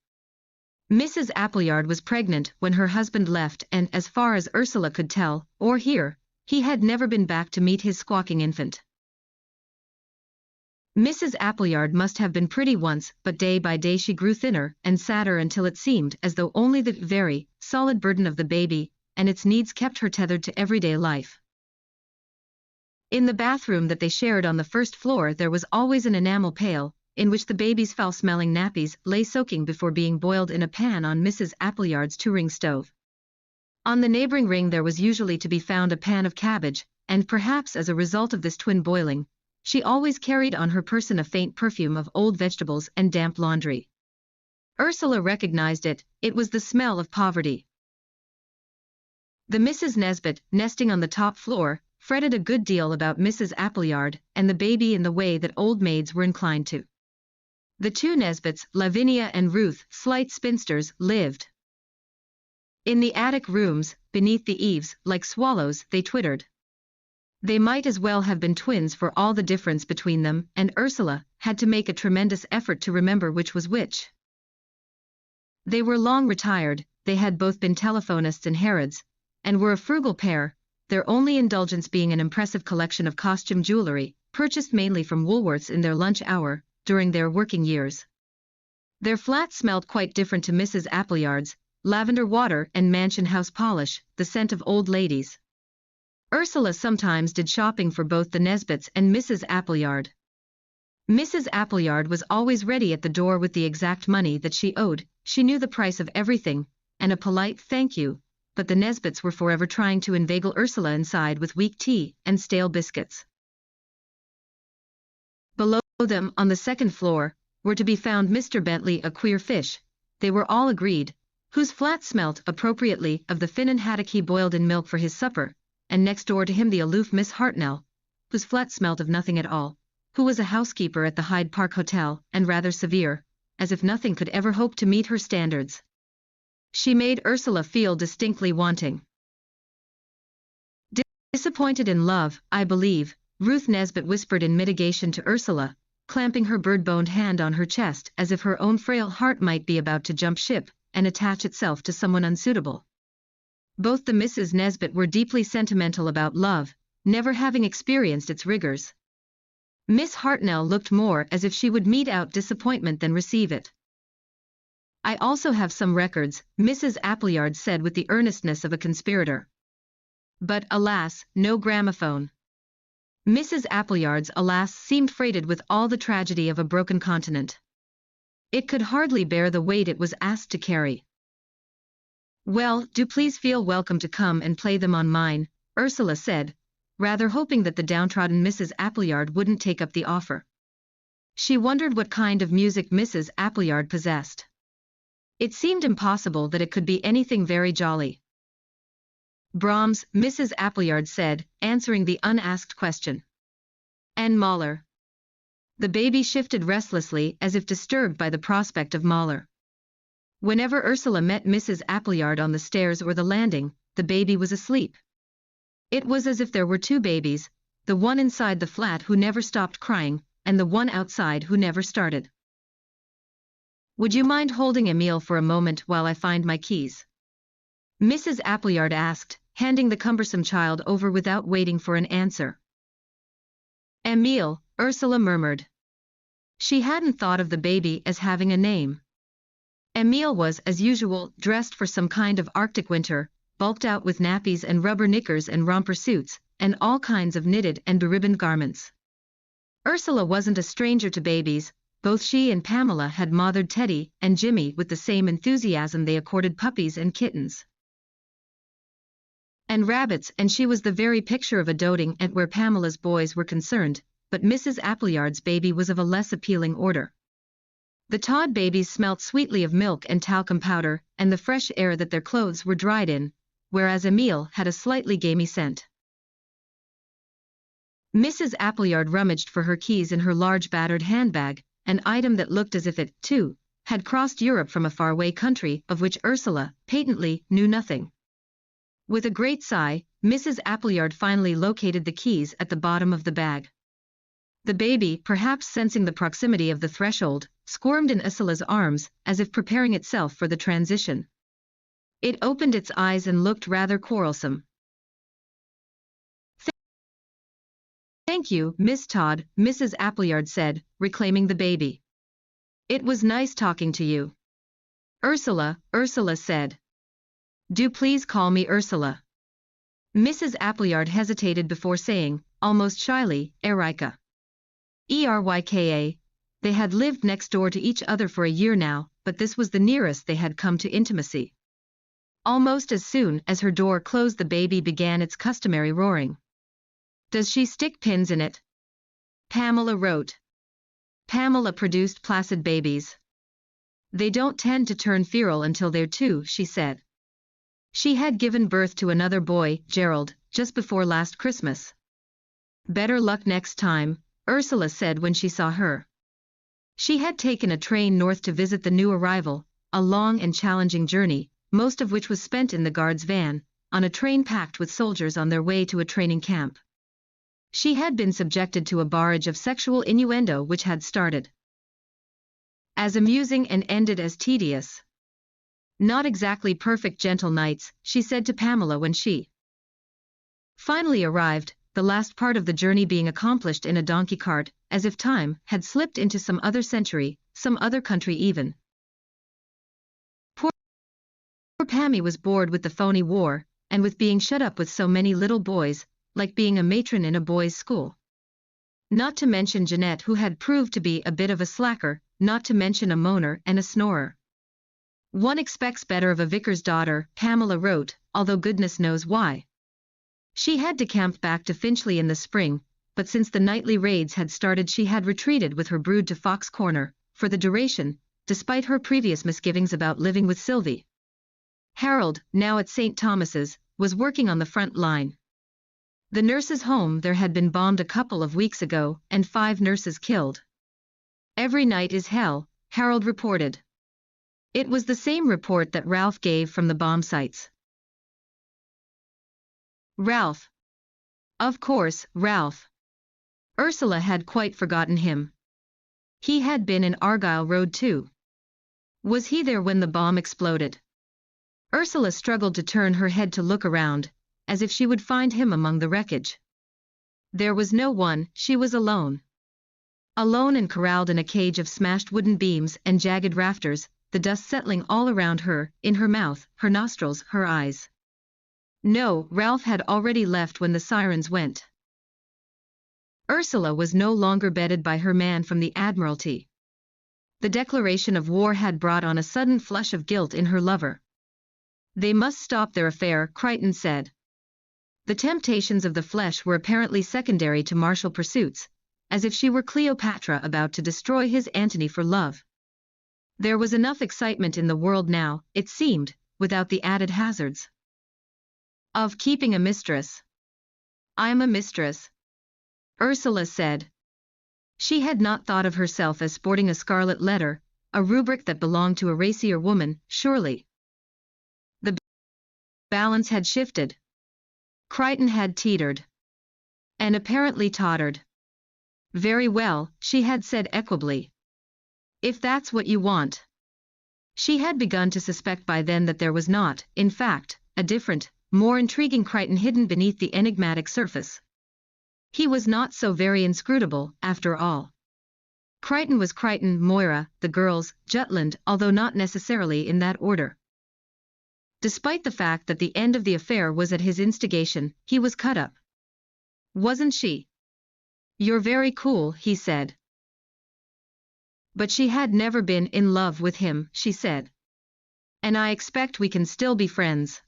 Mrs. Appleyard was pregnant when her husband left and as far as Ursula could tell, or hear, he had never been back to meet his squawking infant. Mrs. Appleyard must have been pretty once, but day by day she grew thinner and sadder until it seemed as though only the very solid burden of the baby and its needs kept her tethered to everyday life. In the bathroom that they shared on the first floor there was always an enamel pail, in which the baby's foul-smelling nappies lay soaking before being boiled in a pan on Mrs. Appleyard's two-ring stove. On the neighboring ring there was usually to be found a pan of cabbage, and perhaps as a result of this twin boiling, she always carried on her person a faint perfume of old vegetables and damp laundry. Ursula recognized it, it was the smell of poverty. The Mrs. Nesbit, nesting on the top floor, fretted a good deal about Mrs. Appleyard and the baby in the way that old maids were inclined to. The two Nesbits, Lavinia and Ruth, slight spinsters, lived in the attic rooms, beneath the eaves, like swallows, they twittered. They might as well have been twins for all the difference between them, and Ursula had to make a tremendous effort to remember which was which. They were long retired, they had both been telephonists in Harrods, and were a frugal pair, their only indulgence being an impressive collection of costume jewelry, purchased mainly from Woolworths in their lunch hour, during their working years. Their flat smelled quite different to Mrs. Appleyard's, lavender water and mansion house polish, the scent of old ladies. Ursula sometimes did shopping for both the Nesbits and Mrs. Appleyard. Mrs. Appleyard was always ready at the door with the exact money that she owed, she knew the price of everything, and a polite thank you, but the Nesbits were forever trying to inveigle Ursula inside with weak tea and stale biscuits. Below them, on the second floor, were to be found Mr. Bentley, a queer fish, they were all agreed, whose flat smelt appropriately of the finnan haddock he boiled in milk for his supper, and next door to him the aloof Miss Hartnell, whose flat smelt of nothing at all, who was a housekeeper at the Hyde Park Hotel, and rather severe, as if nothing could ever hope to meet her standards. She made Ursula feel distinctly wanting. Disappointed in love, I believe, Ruth Nesbit whispered in mitigation to Ursula, clamping her bird-boned hand on her chest as if her own frail heart might be about to jump ship and attach itself to someone unsuitable. Both the Mrs. Nesbit were deeply sentimental about love, never having experienced its rigors. Miss Hartnell looked more as if she would mete out disappointment than receive it. I also have some records, Mrs. Appleyard said with the earnestness of a conspirator. But, alas, no gramophone. Mrs. Appleyard's alas seemed freighted with all the tragedy of a broken continent. It could hardly bear the weight it was asked to carry. Well, do please feel welcome to come and play them on mine, Ursula said, rather hoping that the downtrodden Mrs. Appleyard wouldn't take up the offer. She wondered what kind of music Mrs. Appleyard possessed. It seemed impossible that it could be anything very jolly. Brahms, Mrs. Appleyard said, answering the unasked question. And Mahler. The baby shifted restlessly as if disturbed by the prospect of Mahler. Whenever Ursula met Mrs. Appleyard on the stairs or the landing, the baby was asleep. It was as if there were two babies, the one inside the flat who never stopped crying, and the one outside who never started. Would you mind holding Emile for a moment while I find my keys? Mrs. Appleyard asked, handing the cumbersome child over without waiting for an answer. Emile, Ursula murmured. She hadn't thought of the baby as having a name. Emile was, as usual, dressed for some kind of Arctic winter, bulked out with nappies and rubber knickers and romper suits, and all kinds of knitted and beribboned garments. Ursula wasn't a stranger to babies, both she and Pamela had mothered Teddy and Jimmy with the same enthusiasm they accorded puppies and kittens. And rabbits, and she was the very picture of a doting aunt where Pamela's boys were concerned, but Mrs. Appleyard's baby was of a less appealing order. The Todd babies smelt sweetly of milk and talcum powder and the fresh air that their clothes were dried in, whereas Emile had a slightly gamey scent. Mrs. Appleyard rummaged for her keys in her large battered handbag, an item that looked as if it, too, had crossed Europe from a faraway country of which Ursula, patently, knew nothing. With a great sigh, Mrs. Appleyard finally located the keys at the bottom of the bag. The baby, perhaps sensing the proximity of the threshold, squirmed in Ursula's arms, as if preparing itself for the transition. It opened its eyes and looked rather quarrelsome. "Thank you, Miss Todd," Mrs. Appleyard said, reclaiming the baby. "It was nice talking to you." "Ursula," Ursula said. "Do please call me Ursula." Mrs. Appleyard hesitated before saying, almost shyly, Erika. Erika. They had lived next door to each other for a year now, but this was the nearest they had come to intimacy. Almost as soon as her door closed, the baby began its customary roaring. "Does she stick pins in it?" Pamela wrote. Pamela produced placid babies. "They don't tend to turn feral until they're 2, she said. She had given birth to another boy, Gerald, just before last Christmas. "Better luck next time," Ursula said when she saw her. She had taken a train north to visit the new arrival, a long and challenging journey, most of which was spent in the guard's van, on a train packed with soldiers on their way to a training camp. She had been subjected to a barrage of sexual innuendo which had started as amusing and ended as tedious. "Not exactly perfect gentle nights," she said to Pamela when she finally arrived, the last part of the journey being accomplished in a donkey cart, as if time had slipped into some other century, some other country even. Poor Pammy was bored with the phony war, and with being shut up with so many little boys, like being a matron in a boys' school. Not to mention Jeanette, who had proved to be a bit of a slacker, not to mention a moaner and a snorer. "One expects better of a vicar's daughter," Pamela wrote, although goodness knows why. She had decamped back to Finchley in the spring, but since the nightly raids had started she had retreated with her brood to Fox Corner, for the duration, despite her previous misgivings about living with Sylvie. Harold, now at St. Thomas's, was working on the front line. The nurses' home there had been bombed a couple of weeks ago, and 5 nurses killed. "Every night is hell," Harold reported. It was the same report that Ralph gave from the bomb sites. Ralph. Of course, Ralph. Ursula had quite forgotten him. He had been in Argyle Road too. Was he there when the bomb exploded? Ursula struggled to turn her head to look around, as if she would find him among the wreckage. There was no one, she was alone. Alone and corralled in a cage of smashed wooden beams and jagged rafters, the dust settling all around her, in her mouth, her nostrils, her eyes. No, Ralph had already left when the sirens went. Ursula was no longer bedded by her man from the Admiralty. The declaration of war had brought on a sudden flush of guilt in her lover. They must stop their affair, Crichton said. The temptations of the flesh were apparently secondary to martial pursuits, as if she were Cleopatra about to destroy his Antony for love. There was enough excitement in the world now, it seemed, without the added hazards of keeping a mistress. "I'm a mistress," Ursula said. She had not thought of herself as sporting a scarlet letter, a rubric that belonged to a racier woman, surely. The balance had shifted. Crichton had teetered. And apparently tottered. "Very well," she had said equably. "If that's what you want." She had begun to suspect by then that there was not, in fact, a different, more intriguing Crichton hidden beneath the enigmatic surface. He was not so very inscrutable, after all. Crichton was Crichton, Moira, the girls, Jutland, although not necessarily in that order. Despite the fact that the end of the affair was at his instigation, he was cut up. Wasn't she? "You're very cool," he said. But she had never been in love with him, she said. "And I expect we can still be friends."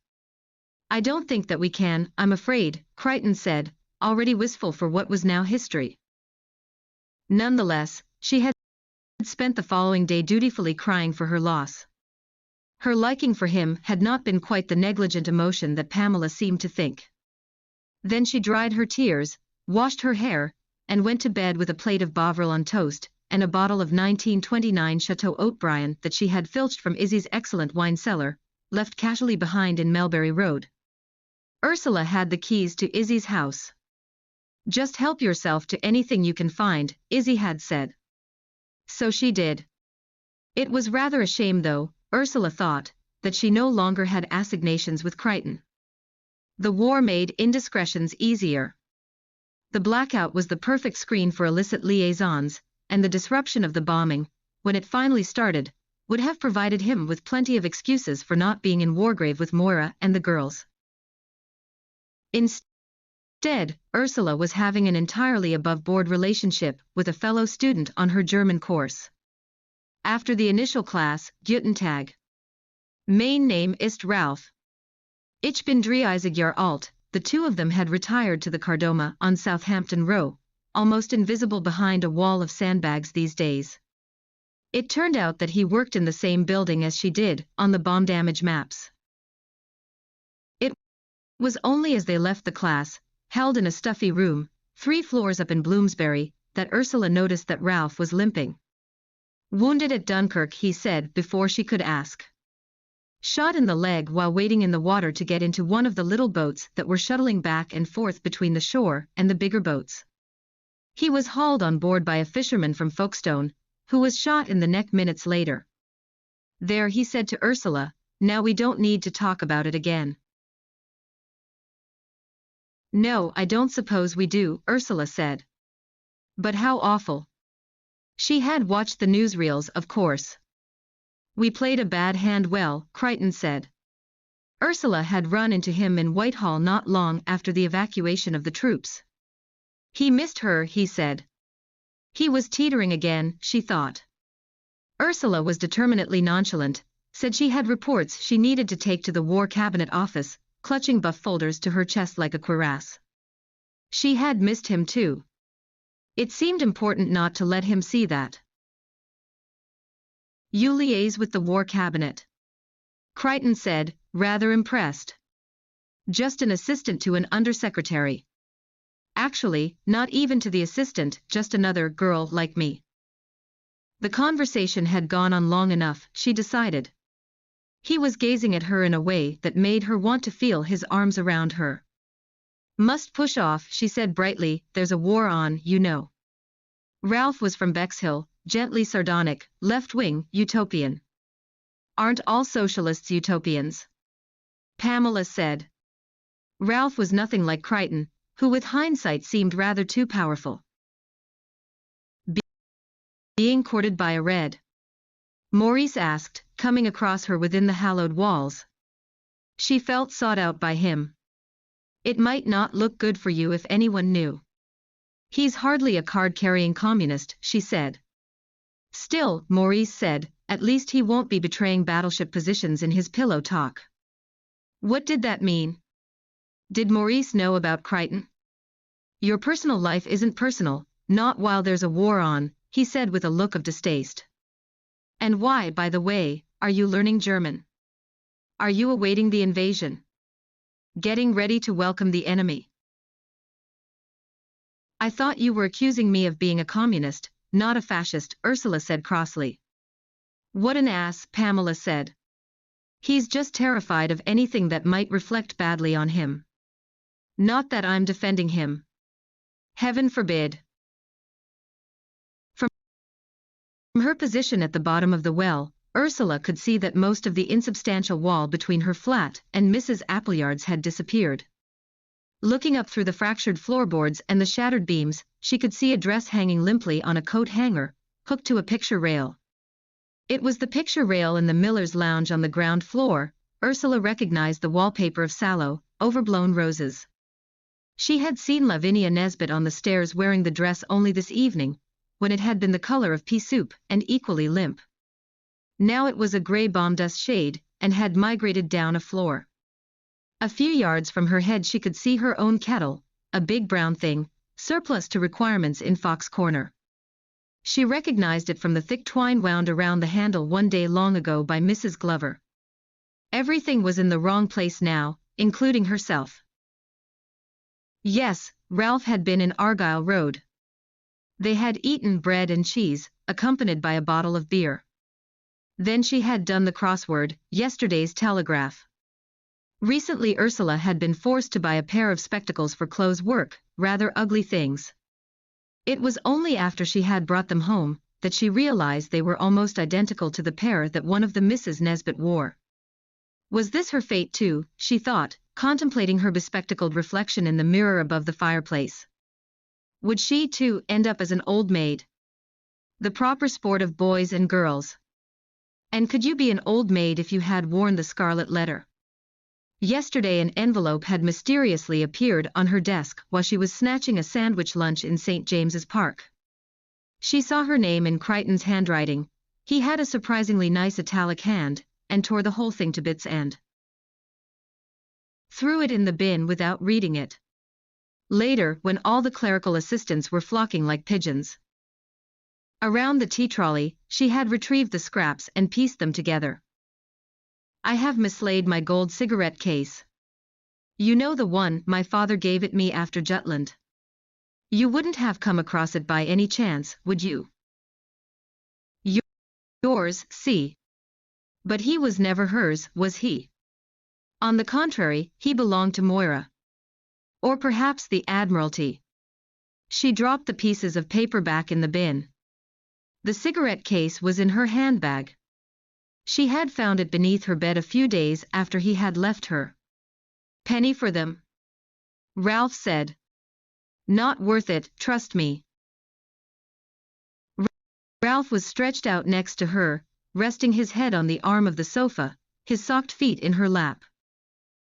"I don't think that we can, I'm afraid," Crichton said, already wistful for what was now history. Nonetheless, she had spent the following day dutifully crying for her loss. Her liking for him had not been quite the negligent emotion that Pamela seemed to think. Then she dried her tears, washed her hair, and went to bed with a plate of Bovril on toast, and a bottle of 1929 Chateau Haut-Brion that she had filched from Izzy's excellent wine cellar, left casually behind in Melbury Road. Ursula had the keys to Izzy's house. "Just help yourself to anything you can find," Izzy had said. So she did. It was rather a shame though, Ursula thought, that she no longer had assignations with Crichton. The war made indiscretions easier. The blackout was the perfect screen for illicit liaisons, and the disruption of the bombing, when it finally started, would have provided him with plenty of excuses for not being in Wargrave with Moira and the girls. Instead, Ursula was having an entirely above-board relationship with a fellow student on her German course. After the initial class, Guten Tag. Mein Name ist Ralph. Ich bin 30 Jahre alt. The two of them had retired to the Cardoma on Southampton Row, almost invisible behind a wall of sandbags these days. It turned out that he worked in the same building as she did, on the bomb damage maps. It was only as they left the class, held in a stuffy room, 3 floors up in Bloomsbury, that Ursula noticed that Ralph was limping. "Wounded at Dunkirk," he said before she could ask. "Shot in the leg while waiting in the water to get into one of the little boats that were shuttling back and forth between the shore and the bigger boats. He was hauled on board by a fisherman from Folkestone, who was shot in the neck minutes later." "There," he said to Ursula, "now we don't need to talk about it again." "No, I don't suppose we do," Ursula said. "But how awful." She had watched the newsreels, of course. "We played a bad hand well," Crichton said. Ursula had run into him in Whitehall not long after the evacuation of the troops. He missed her, he said. He was teetering again, she thought. Ursula was determinately nonchalant, said she had reports she needed to take to the War Cabinet Office, clutching buff folders to her chest like a cuirass. She had missed him too. It seemed important not to let him see that. "You liaise with the War Cabinet?" Crichton said, rather impressed. "Just an assistant to an undersecretary. Actually, not even to the assistant, just another girl like me." The conversation had gone on long enough, she decided. He was gazing at her in a way that made her want to feel his arms around her. "Must push off," she said brightly, "there's a war on, you know." Ralph was from Bexhill, gently sardonic, left-wing, utopian. "Aren't all socialists utopians?" Pamela said. Ralph was nothing like Crichton, who with hindsight seemed rather too powerful. "Being courted by a red?" Maurice asked, coming across her within the hallowed walls. She felt sought out by him. "It might not look good for you if anyone knew." "He's hardly a card-carrying communist," she said. "Still," Maurice said, "at least he won't be betraying battleship positions in his pillow talk." What did that mean? Did Maurice know about Crichton? "Your personal life isn't personal, not while there's a war on," he said with a look of distaste. "And why, by the way, are you learning German? Are you awaiting the invasion? Getting ready to welcome the enemy?" "I thought you were accusing me of being a communist, not a fascist," Ursula said crossly. "What an ass," Pamela said. "He's just terrified of anything that might reflect badly on him. Not that I'm defending him. Heaven forbid." From her position at the bottom of the well, Ursula could see that most of the insubstantial wall between her flat and Mrs. Appleyard's had disappeared. Looking up through the fractured floorboards and the shattered beams, she could see a dress hanging limply on a coat hanger, hooked to a picture rail. It was the picture rail in the Miller's Lounge on the ground floor. Ursula recognized the wallpaper of sallow, overblown roses. She had seen Lavinia Nesbit on the stairs wearing the dress only this evening, when it had been the color of pea soup and equally limp. Now it was a grey bomb dust shade, and had migrated down a floor. A few yards from her head she could see her own kettle, a big brown thing, surplus to requirements in Fox Corner. She recognized it from the thick twine wound around the handle one day long ago by Mrs. Glover. Everything was in the wrong place now, including herself. Yes, Ralph had been in Argyle Road. They had eaten bread and cheese, accompanied by a bottle of beer. Then she had done the crossword, yesterday's telegraph. Recently Ursula had been forced to buy a pair of spectacles for clothes work, rather ugly things. It was only after she had brought them home that she realized they were almost identical to the pair that one of the Mrs. Nesbit wore. Was this her fate too, she thought, contemplating her bespectacled reflection in the mirror above the fireplace. Would she too end up as an old maid? The proper sport of boys and girls. And could you be an old maid if you had worn the scarlet letter? Yesterday an envelope had mysteriously appeared on her desk while she was snatching a sandwich lunch in St. James's Park. She saw her name in Crichton's handwriting. He had a surprisingly nice italic hand, and tore the whole thing to bits and threw it in the bin without reading it. Later, when all the clerical assistants were flocking like pigeons around the tea trolley, she had retrieved the scraps and pieced them together. I have mislaid my gold cigarette case. You know, the one my father gave it me after Jutland. You wouldn't have come across it by any chance, would you? Yours, see. But he was never hers, was he? On the contrary, he belonged to Moira. Or perhaps the Admiralty. She dropped the pieces of paper back in the bin. The cigarette case was in her handbag. She had found it beneath her bed a few days after he had left her. Penny for them? Ralph said. Not worth it, trust me. Ralph was stretched out next to her, resting his head on the arm of the sofa, his socked feet in her lap.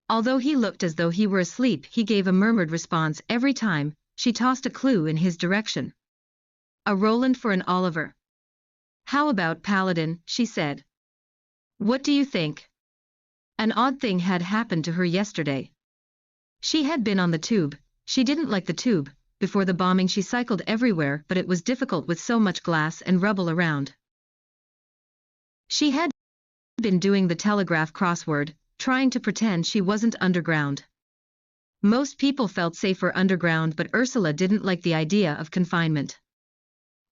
Although he looked as though he were asleep, he gave a murmured response every time she tossed a clue in his direction. A Roland for an Oliver. How about Paladin, she said. What do you think? An odd thing had happened to her yesterday. She had been on the tube. She didn't like the tube. Before the bombing she cycled everywhere, but it was difficult with so much glass and rubble around. She had been doing the telegraph crossword, trying to pretend she wasn't underground. Most people felt safer underground, but Ursula didn't like the idea of confinement.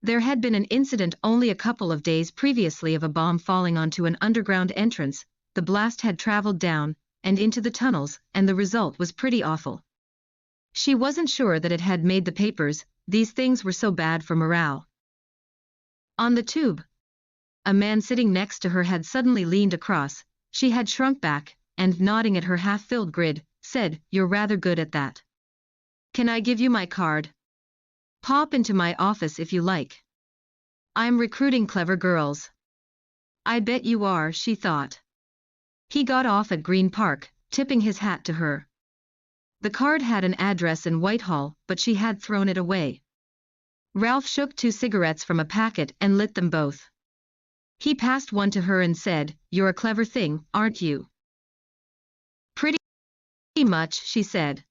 There had been an incident only a couple of days previously of a bomb falling onto an underground entrance. The blast had traveled down and into the tunnels, and the result was pretty awful. She wasn't sure that it had made the papers. These things were so bad for morale. On the tube, a man sitting next to her had suddenly leaned across. She had shrunk back, and nodding at her half-filled grid, said, "You're rather good at that. Can I give you my card? Pop into my office if you like. I'm recruiting clever girls." I bet you are, she thought. He got off at Green Park, tipping his hat to her. The card had an address in Whitehall, but she had thrown it away. Ralph shook 2 cigarettes from a packet and lit them both. He passed one to her and said, "You're a clever thing, aren't you?" "Pretty much," she said.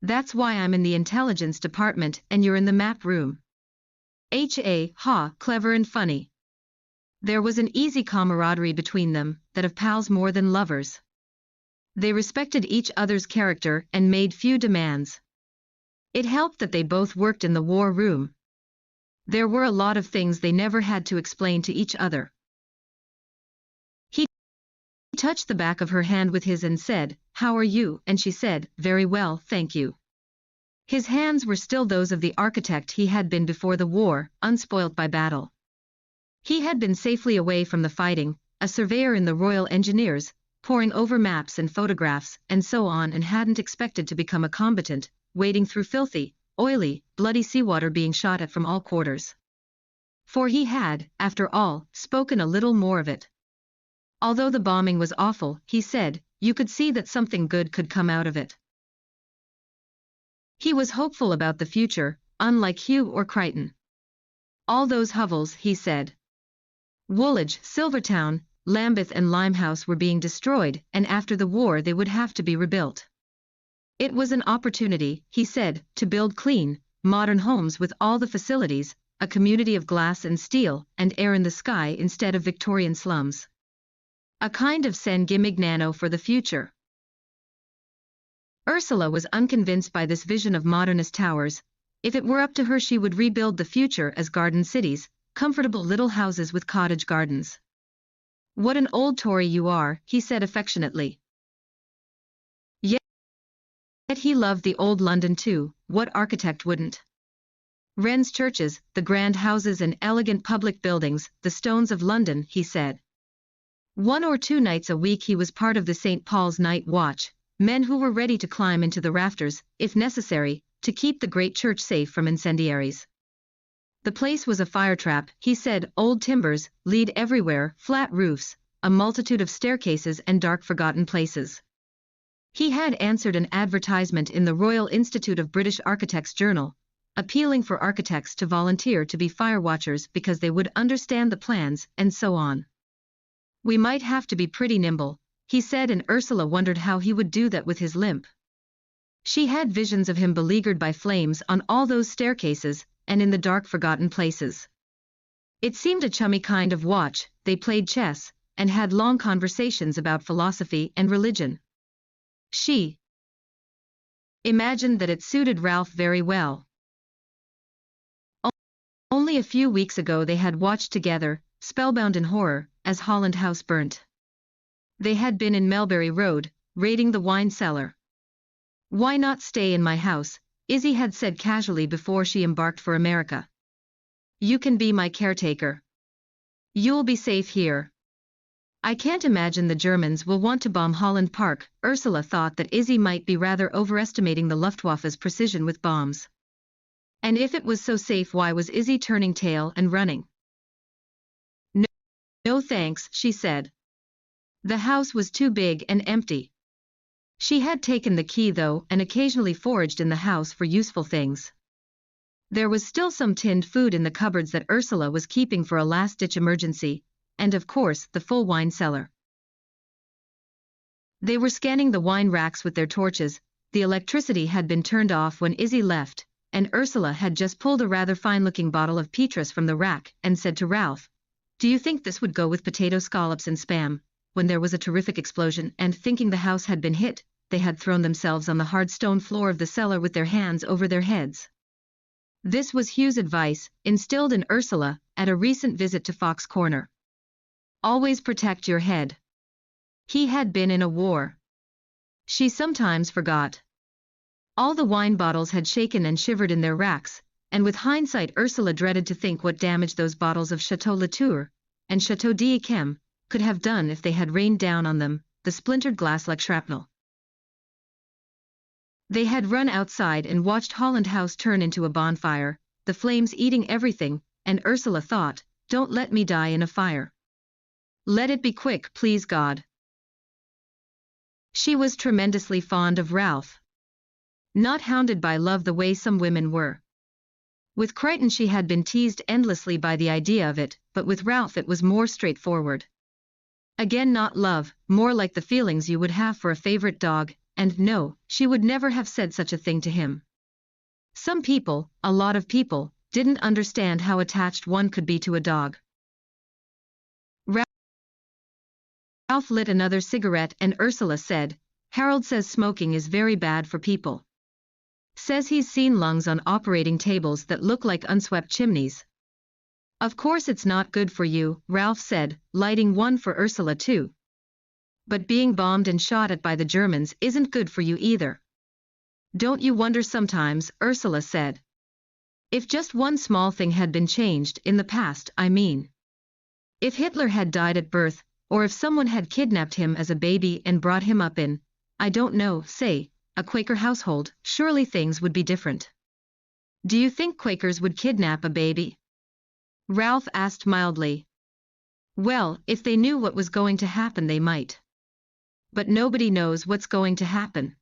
"That's why I'm in the intelligence department and you're in the map room." Ha, clever and funny. There was an easy camaraderie between them, that of pals more than lovers. They respected each other's character and made few demands. It helped that they both worked in the war room. There were a lot of things they never had to explain to each other. He touched the back of her hand with his and said, "How are you?" and she said, "Very well, thank you." His hands were still those of the architect he had been before the war, unspoilt by battle. He had been safely away from the fighting, a surveyor in the Royal Engineers, poring over maps and photographs and so on, and hadn't expected to become a combatant, wading through filthy, oily, bloody seawater being shot at from all quarters. For he had, after all, spoken a little more of it. Although the bombing was awful, he said, you could see that something good could come out of it. He was hopeful about the future, unlike Hugh or Crichton. All those hovels, he said. Woolwich, Silvertown, Lambeth and Limehouse were being destroyed, and after the war they would have to be rebuilt. It was an opportunity, he said, to build clean, modern homes with all the facilities, a community of glass and steel and air in the sky instead of Victorian slums. A kind of San Gimignano for the future. Ursula was unconvinced by this vision of modernist towers. If it were up to her, she would rebuild the future as garden cities, comfortable little houses with cottage gardens. "What an old Tory you are," he said affectionately. Yet he loved the old London too. What architect wouldn't? Wren's churches, the grand houses and elegant public buildings, the stones of London, he said. 1 or 2 nights a week he was part of the St. Paul's night watch, men who were ready to climb into the rafters, if necessary, to keep the great church safe from incendiaries. The place was a fire trap, he said, old timbers, lead everywhere, flat roofs, a multitude of staircases and dark forgotten places. He had answered an advertisement in the Royal Institute of British Architects Journal, appealing for architects to volunteer to be fire watchers because they would understand the plans, and so on. "We might have to be pretty nimble," he said, and Ursula wondered how he would do that with his limp. She had visions of him beleaguered by flames on all those staircases, and in the dark forgotten places. It seemed a chummy kind of watch. They played chess, and had long conversations about philosophy and religion. She imagined that it suited Ralph very well. Only a few weeks ago they had watched together, spellbound in horror, as Holland House burnt. They had been in Melbury Road, raiding the wine cellar. "Why not stay in my house?" Izzy had said casually before she embarked for America. "You can be my caretaker. You'll be safe here." "I can't imagine the Germans will want to bomb Holland Park." Ursula thought that Izzy might be rather overestimating the Luftwaffe's precision with bombs. And if it was so safe, why was Izzy turning tail and running? No thanks, she said. The house was too big and empty. She had taken the key though, and occasionally foraged in the house for useful things. There was still some tinned food in the cupboards that Ursula was keeping for a last-ditch emergency, and of course the full wine cellar. They were scanning the wine racks with their torches. The electricity had been turned off when Izzy left, and Ursula had just pulled a rather fine-looking bottle of Petrus from the rack and said to Ralph, "Do you think this would go with potato scallops and spam?" When there was a terrific explosion, and thinking the house had been hit, they had thrown themselves on the hard stone floor of the cellar with their hands over their heads. This was Hugh's advice, instilled in Ursula at a recent visit to Fox Corner. Always protect your head. He had been in a war. She sometimes forgot. All the wine bottles had shaken and shivered in their racks, and with hindsight Ursula dreaded to think what damage those bottles of Chateau Latour and Chateau d'Yquem could have done if they had rained down on them, the splintered glass like shrapnel. They had run outside and watched Holland House turn into a bonfire, the flames eating everything, and Ursula thought, "Don't let me die in a fire. Let it be quick, please God." She was tremendously fond of Ralph. Not hounded by love the way some women were. With Crichton she had been teased endlessly by the idea of it, but with Ralph it was more straightforward. Again, not love, more like the feelings you would have for a favorite dog, and no, she would never have said such a thing to him. Some people, a lot of people, didn't understand how attached one could be to a dog. Ralph lit another cigarette and Ursula said, "Harold says smoking is very bad for people. Says he's seen lungs on operating tables that look like unswept chimneys." "Of course it's not good for you," Ralph said, lighting one for Ursula too. "But being bombed and shot at by the Germans isn't good for you either." "Don't you wonder sometimes?" Ursula said. "If just one small thing had been changed, in the past, I mean. If Hitler had died at birth, or if someone had kidnapped him as a baby and brought him up in, I don't know, say, a Quaker household, surely things would be different." "Do you think Quakers would kidnap a baby?" Ralph asked mildly. "Well, if they knew what was going to happen they might. But nobody knows what's going to happen.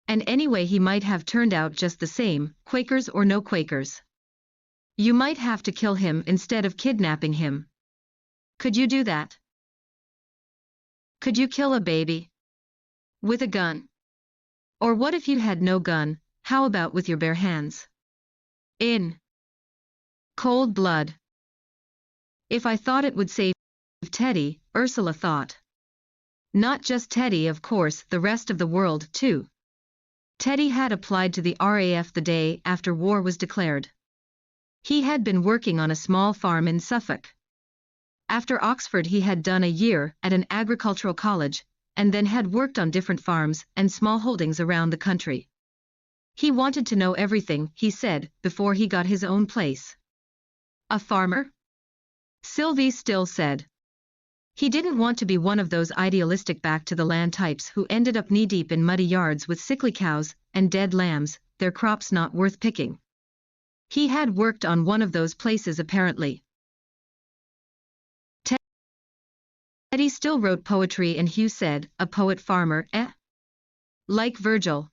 And anyway he might have turned out just the same, Quakers or no Quakers. You might have to kill him instead of kidnapping him. Could you do that? Could you kill a baby? With a gun? Or what if you had no gun, how about with your bare hands? In Cold blood. If I thought it would save Teddy, Ursula thought. Not just Teddy, of course, the rest of the world, too. Teddy had applied to the RAF the day after war was declared. He had been working on a small farm in Suffolk. After Oxford he had done a year at an agricultural college, and then had worked on different farms and small holdings around the country. He wanted to know everything, he said, before he got his own place. A farmer? Sylvie still said. He didn't want to be one of those idealistic back-to-the-land types who ended up knee-deep in muddy yards with sickly cows and dead lambs, their crops not worth picking. He had worked on one of those places apparently. Teddy still wrote poetry, and Hugh said, a poet-farmer, eh? Like Virgil.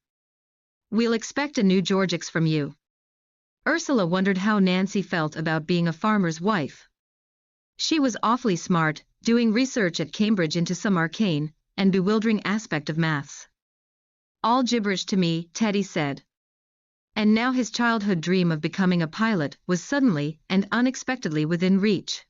We'll expect a new Georgix from you. Ursula wondered how Nancy felt about being a farmer's wife. She was awfully smart, doing research at Cambridge into some arcane and bewildering aspect of maths. All gibberish to me, Teddy said. And now his childhood dream of becoming a pilot was suddenly and unexpectedly within reach.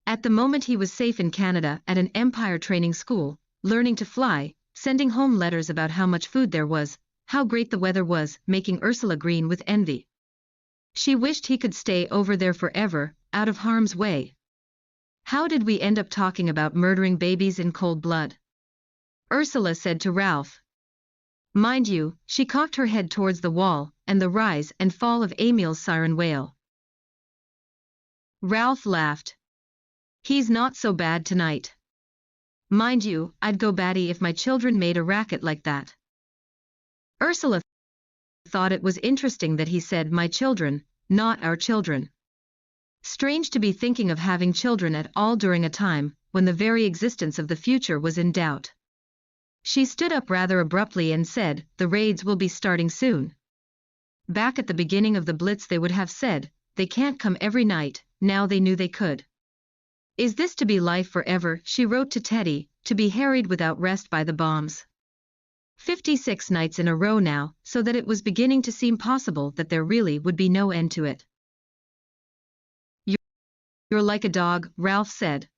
At the moment he was safe in Canada at an Empire training school, learning to fly, sending home letters about how much food there was, how great the weather was, making Ursula green with envy. She wished he could stay over there forever, out of harm's way. How did we end up talking about murdering babies in cold blood? Ursula said to Ralph. Mind you, she cocked her head towards the wall, and the rise and fall of Emil's siren wail. Ralph laughed. He's not so bad tonight. Mind you, I'd go batty if my children made a racket like that. Ursula thought it was interesting that he said my children, not our children. Strange to be thinking of having children at all during a time when the very existence of the future was in doubt. She stood up rather abruptly and said, the raids will be starting soon. Back at the beginning of the Blitz they would have said, they can't come every night, now they knew they could. Is this to be life forever, she wrote to Teddy, to be harried without rest by the bombs? 56 nights in a row now, so that it was beginning to seem possible that there really would be no end to it. You're like a dog, Ralph said.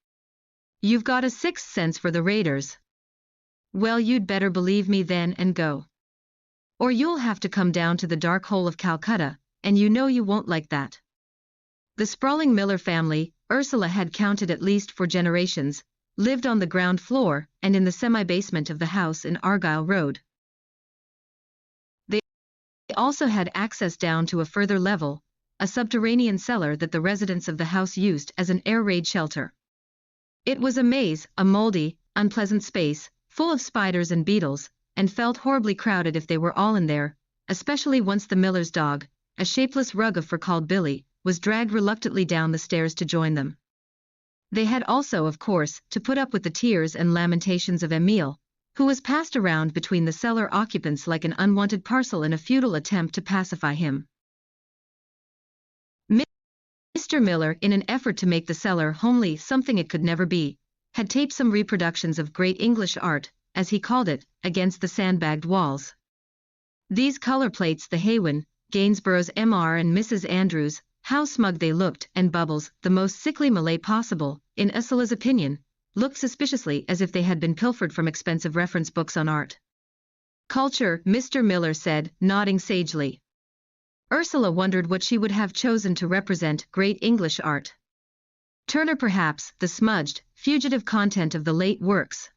You've got a sixth sense for the raiders. Well, you'd better believe me then and go. Or you'll have to come down to the dark hole of Calcutta, and you know you won't like that. The sprawling Miller family, Ursula had counted at least 4 generations, lived on the ground floor and in the semi-basement of the house in Argyle Road. They also had access down to a further level, a subterranean cellar that the residents of the house used as an air raid shelter. It was a maze, a moldy, unpleasant space, full of spiders and beetles, and felt horribly crowded if they were all in there, especially once the miller's dog, a shapeless rug of fur called Billy, was dragged reluctantly down the stairs to join them. They had also, of course, to put up with the tears and lamentations of Emile, who was passed around between the cellar occupants like an unwanted parcel in a futile attempt to pacify him. Mr. Miller, in an effort to make the cellar homely something it could never be, had taped some reproductions of great English art, as he called it, against the sandbagged walls. These color plates, the Haywin, Gainsborough's Mr. and Mrs. Andrews, how smug they looked, and Bubbles, the most sickly Malay possible, in Ursula's opinion, looked suspiciously as if they had been pilfered from expensive reference books on art. Culture, Mr. Miller said, nodding sagely. Ursula wondered what she would have chosen to represent great English art. Turner perhaps, the smudged, fugitive content of the late works.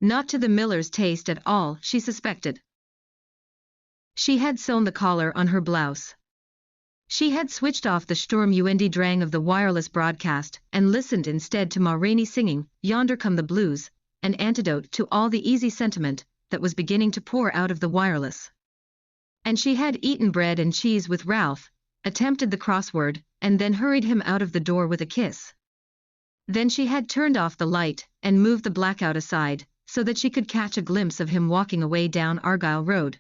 Not to the Miller's taste at all, she suspected. She had sewn the collar on her blouse. She had switched off the Sturm und Drang of the wireless broadcast and listened instead to Ma Rainey singing, Yonder Come the Blues, an antidote to all the easy sentiment that was beginning to pour out of the wireless. And she had eaten bread and cheese with Ralph, attempted the crossword, and then hurried him out of the door with a kiss. Then she had turned off the light and moved the blackout aside, so that she could catch a glimpse of him walking away down Argyle Road.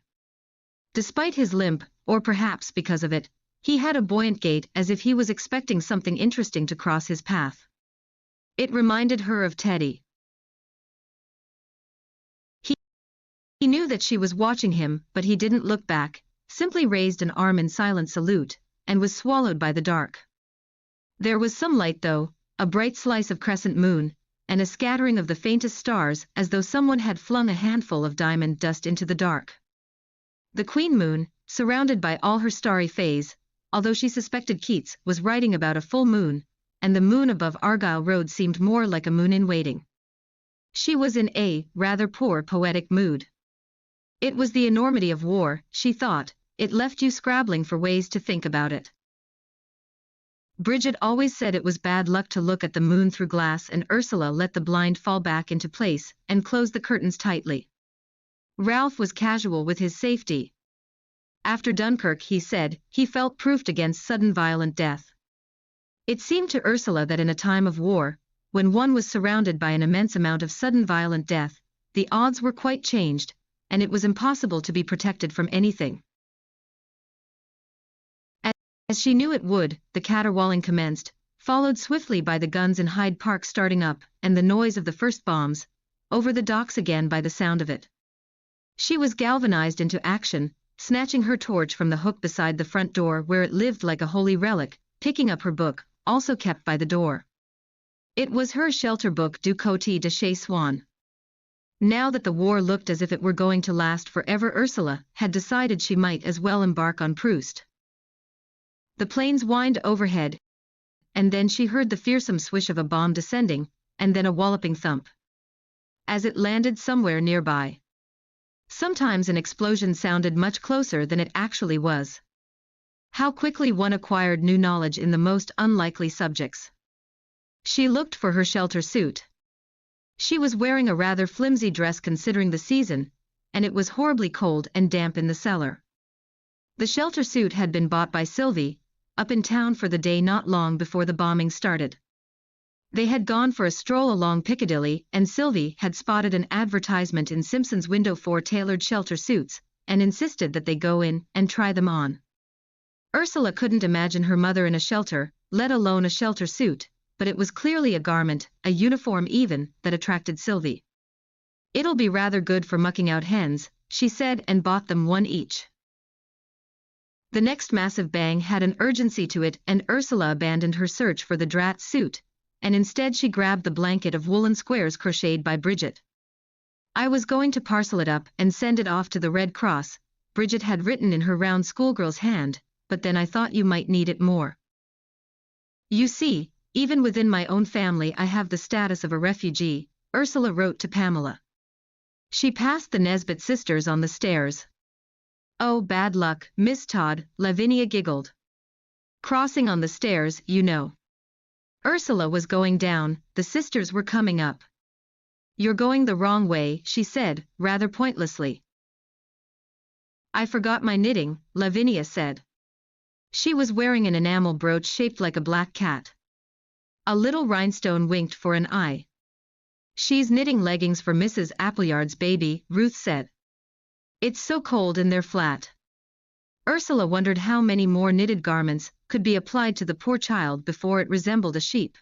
Despite his limp, or perhaps because of it, he had a buoyant gait as if he was expecting something interesting to cross his path. It reminded her of Teddy. He knew that she was watching him, but he didn't look back, simply raised an arm in silent salute, and was swallowed by the dark. There was some light though, a bright slice of crescent moon, and a scattering of the faintest stars as though someone had flung a handful of diamond dust into the dark. The Queen Moon, surrounded by all her starry phase, although she suspected Keats was writing about a full moon, and the moon above Argyle Road seemed more like a moon in waiting. She was in a rather poor poetic mood. It was the enormity of war, she thought, it left you scrabbling for ways to think about it. Bridget always said it was bad luck to look at the moon through glass, and Ursula let the blind fall back into place and closed the curtains tightly. Ralph was casual with his safety. After Dunkirk, he said, he felt proofed against sudden violent death. It seemed to Ursula that in a time of war, when one was surrounded by an immense amount of sudden violent death, the odds were quite changed, and it was impossible to be protected from anything. As she knew it would, the caterwauling commenced, followed swiftly by the guns in Hyde Park starting up, and the noise of the first bombs, over the docks again by the sound of it. She was galvanized into action, snatching her torch from the hook beside the front door where it lived like a holy relic, picking up her book, also kept by the door. It was her shelter book Du Côté de chez Swann. Now that the war looked as if it were going to last forever, Ursula had decided she might as well embark on Proust. The planes whined overhead, and then she heard the fearsome swish of a bomb descending, and then a walloping thump as it landed somewhere nearby. Sometimes an explosion sounded much closer than it actually was. How quickly one acquired new knowledge in the most unlikely subjects. She looked for her shelter suit. She was wearing a rather flimsy dress considering the season, and it was horribly cold and damp in the cellar. The shelter suit had been bought by Sylvie, up in town for the day not long before the bombing started. They had gone for a stroll along Piccadilly, and Sylvie had spotted an advertisement in Simpson's window for tailored shelter suits, and insisted that they go in and try them on. Ursula couldn't imagine her mother in a shelter, let alone a shelter suit, but it was clearly a garment, a uniform even, that attracted Sylvie. "It'll be rather good for mucking out hens," she said, and bought them one each. The next massive bang had an urgency to it, and Ursula abandoned her search for the drat suit, and instead she grabbed the blanket of woolen squares crocheted by Bridget. "I was going to parcel it up and send it off to the Red Cross," Bridget had written in her round schoolgirl's hand, "but then I thought you might need it more. You see, even within my own family I have the status of a refugee," Ursula wrote to Pamela. She passed the Nesbit sisters on the stairs. "Oh, bad luck, Miss Todd," Lavinia giggled. "Crossing on the stairs, you know." Ursula was going down, the sisters were coming up. "You're going the wrong way," she said, rather pointlessly. "I forgot my knitting," Lavinia said. She was wearing an enamel brooch shaped like a black cat. A little rhinestone winked for an eye. "She's knitting leggings for Mrs. Appleyard's baby," Ruth said. "It's so cold and they're flat." Ursula wondered how many more knitted garments could be applied to the poor child before it resembled a sheep.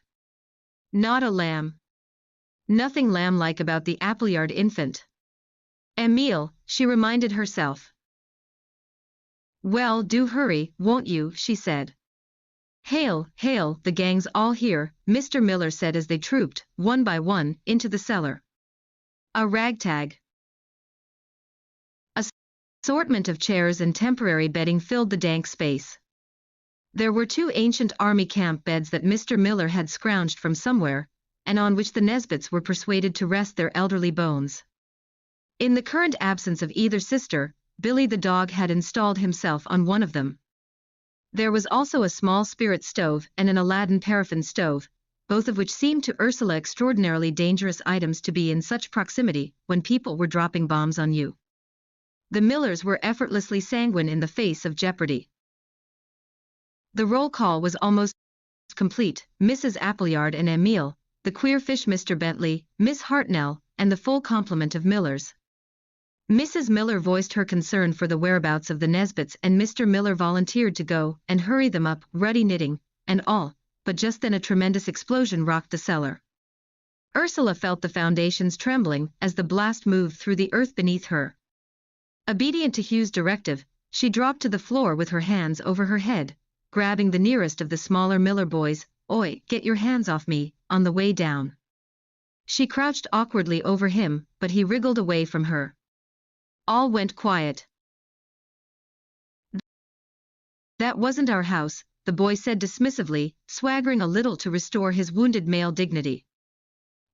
Not a lamb. Nothing lamb-like about the Appleyard infant. "Emile," she reminded herself. "Well, do hurry, won't you?" she said. "Hail, hail, the gang's all here," Mr. Miller said as they trooped, one by one, into the cellar. A ragtag. Assortment of chairs and temporary bedding filled the dank space. There were 2 ancient army camp beds that Mr. Miller had scrounged from somewhere, and on which the Nesbits were persuaded to rest their elderly bones. In the current absence of either sister, Billy the dog had installed himself on one of them. There was also a small spirit stove and an Aladdin paraffin stove, both of which seemed to Ursula extraordinarily dangerous items to be in such proximity when people were dropping bombs on you. The Millers were effortlessly sanguine in the face of jeopardy. The roll call was almost complete: Mrs. Appleyard and Emile, the queer fish Mr. Bentley, Miss Hartnell, and the full complement of Millers. Mrs. Miller voiced her concern for the whereabouts of the Nesbits, and Mr. Miller volunteered to go and hurry them up, ruddy knitting and all, but just then a tremendous explosion rocked the cellar. Ursula felt the foundations trembling as the blast moved through the earth beneath her. Obedient to Hugh's directive, she dropped to the floor with her hands over her head, grabbing the nearest of the smaller Miller boys, "Oi, get your hands off me," on the way down. She crouched awkwardly over him, but he wriggled away from her. All went quiet. "That wasn't our house," the boy said dismissively, swaggering a little to restore his wounded male dignity.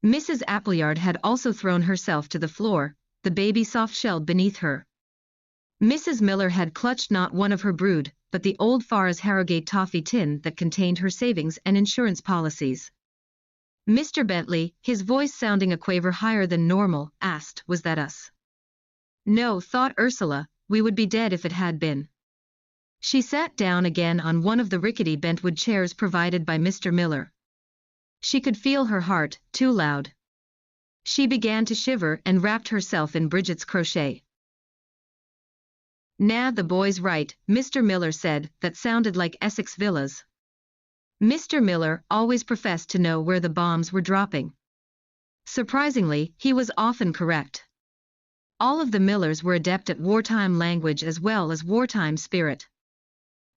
Mrs. Appleyard had also thrown herself to the floor, the baby soft-shelled beneath her. Mrs. Miller had clutched not one of her brood, but the old Farr's Harrogate toffee tin that contained her savings and insurance policies. Mr. Bentley, his voice sounding a quaver higher than normal, asked, "Was that us?" "No," thought Ursula, "we would be dead if it had been." She sat down again on one of the rickety bentwood chairs provided by Mr. Miller. She could feel her heart, too loud. She began to shiver and wrapped herself in Bridget's crochet. "Nah, the boy's right," Mr. Miller said, "that sounded like Essex villas." Mr. Miller always professed to know where the bombs were dropping. Surprisingly, he was often correct. All of the Millers were adept at wartime language as well as wartime spirit.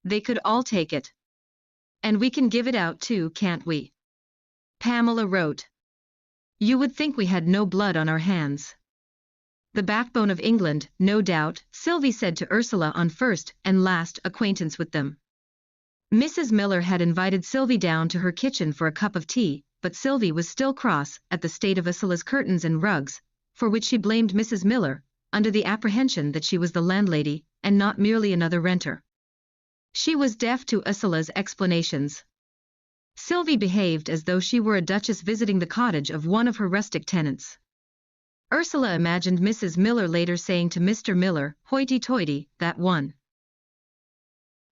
They could all take it. "And we can give it out too, can't we?" Pamela wrote. "You would think we had no blood on our hands." "The backbone of England, no doubt," Sylvie said to Ursula on first and last acquaintance with them. Mrs. Miller had invited Sylvie down to her kitchen for a cup of tea, but Sylvie was still cross at the state of Ursula's curtains and rugs, for which she blamed Mrs. Miller, under the apprehension that she was the landlady, and not merely another renter. She was deaf to Ursula's explanations. Sylvie behaved as though she were a duchess visiting the cottage of one of her rustic tenants. Ursula imagined Mrs. Miller later saying to Mr. Miller, "Hoity-toity, that one."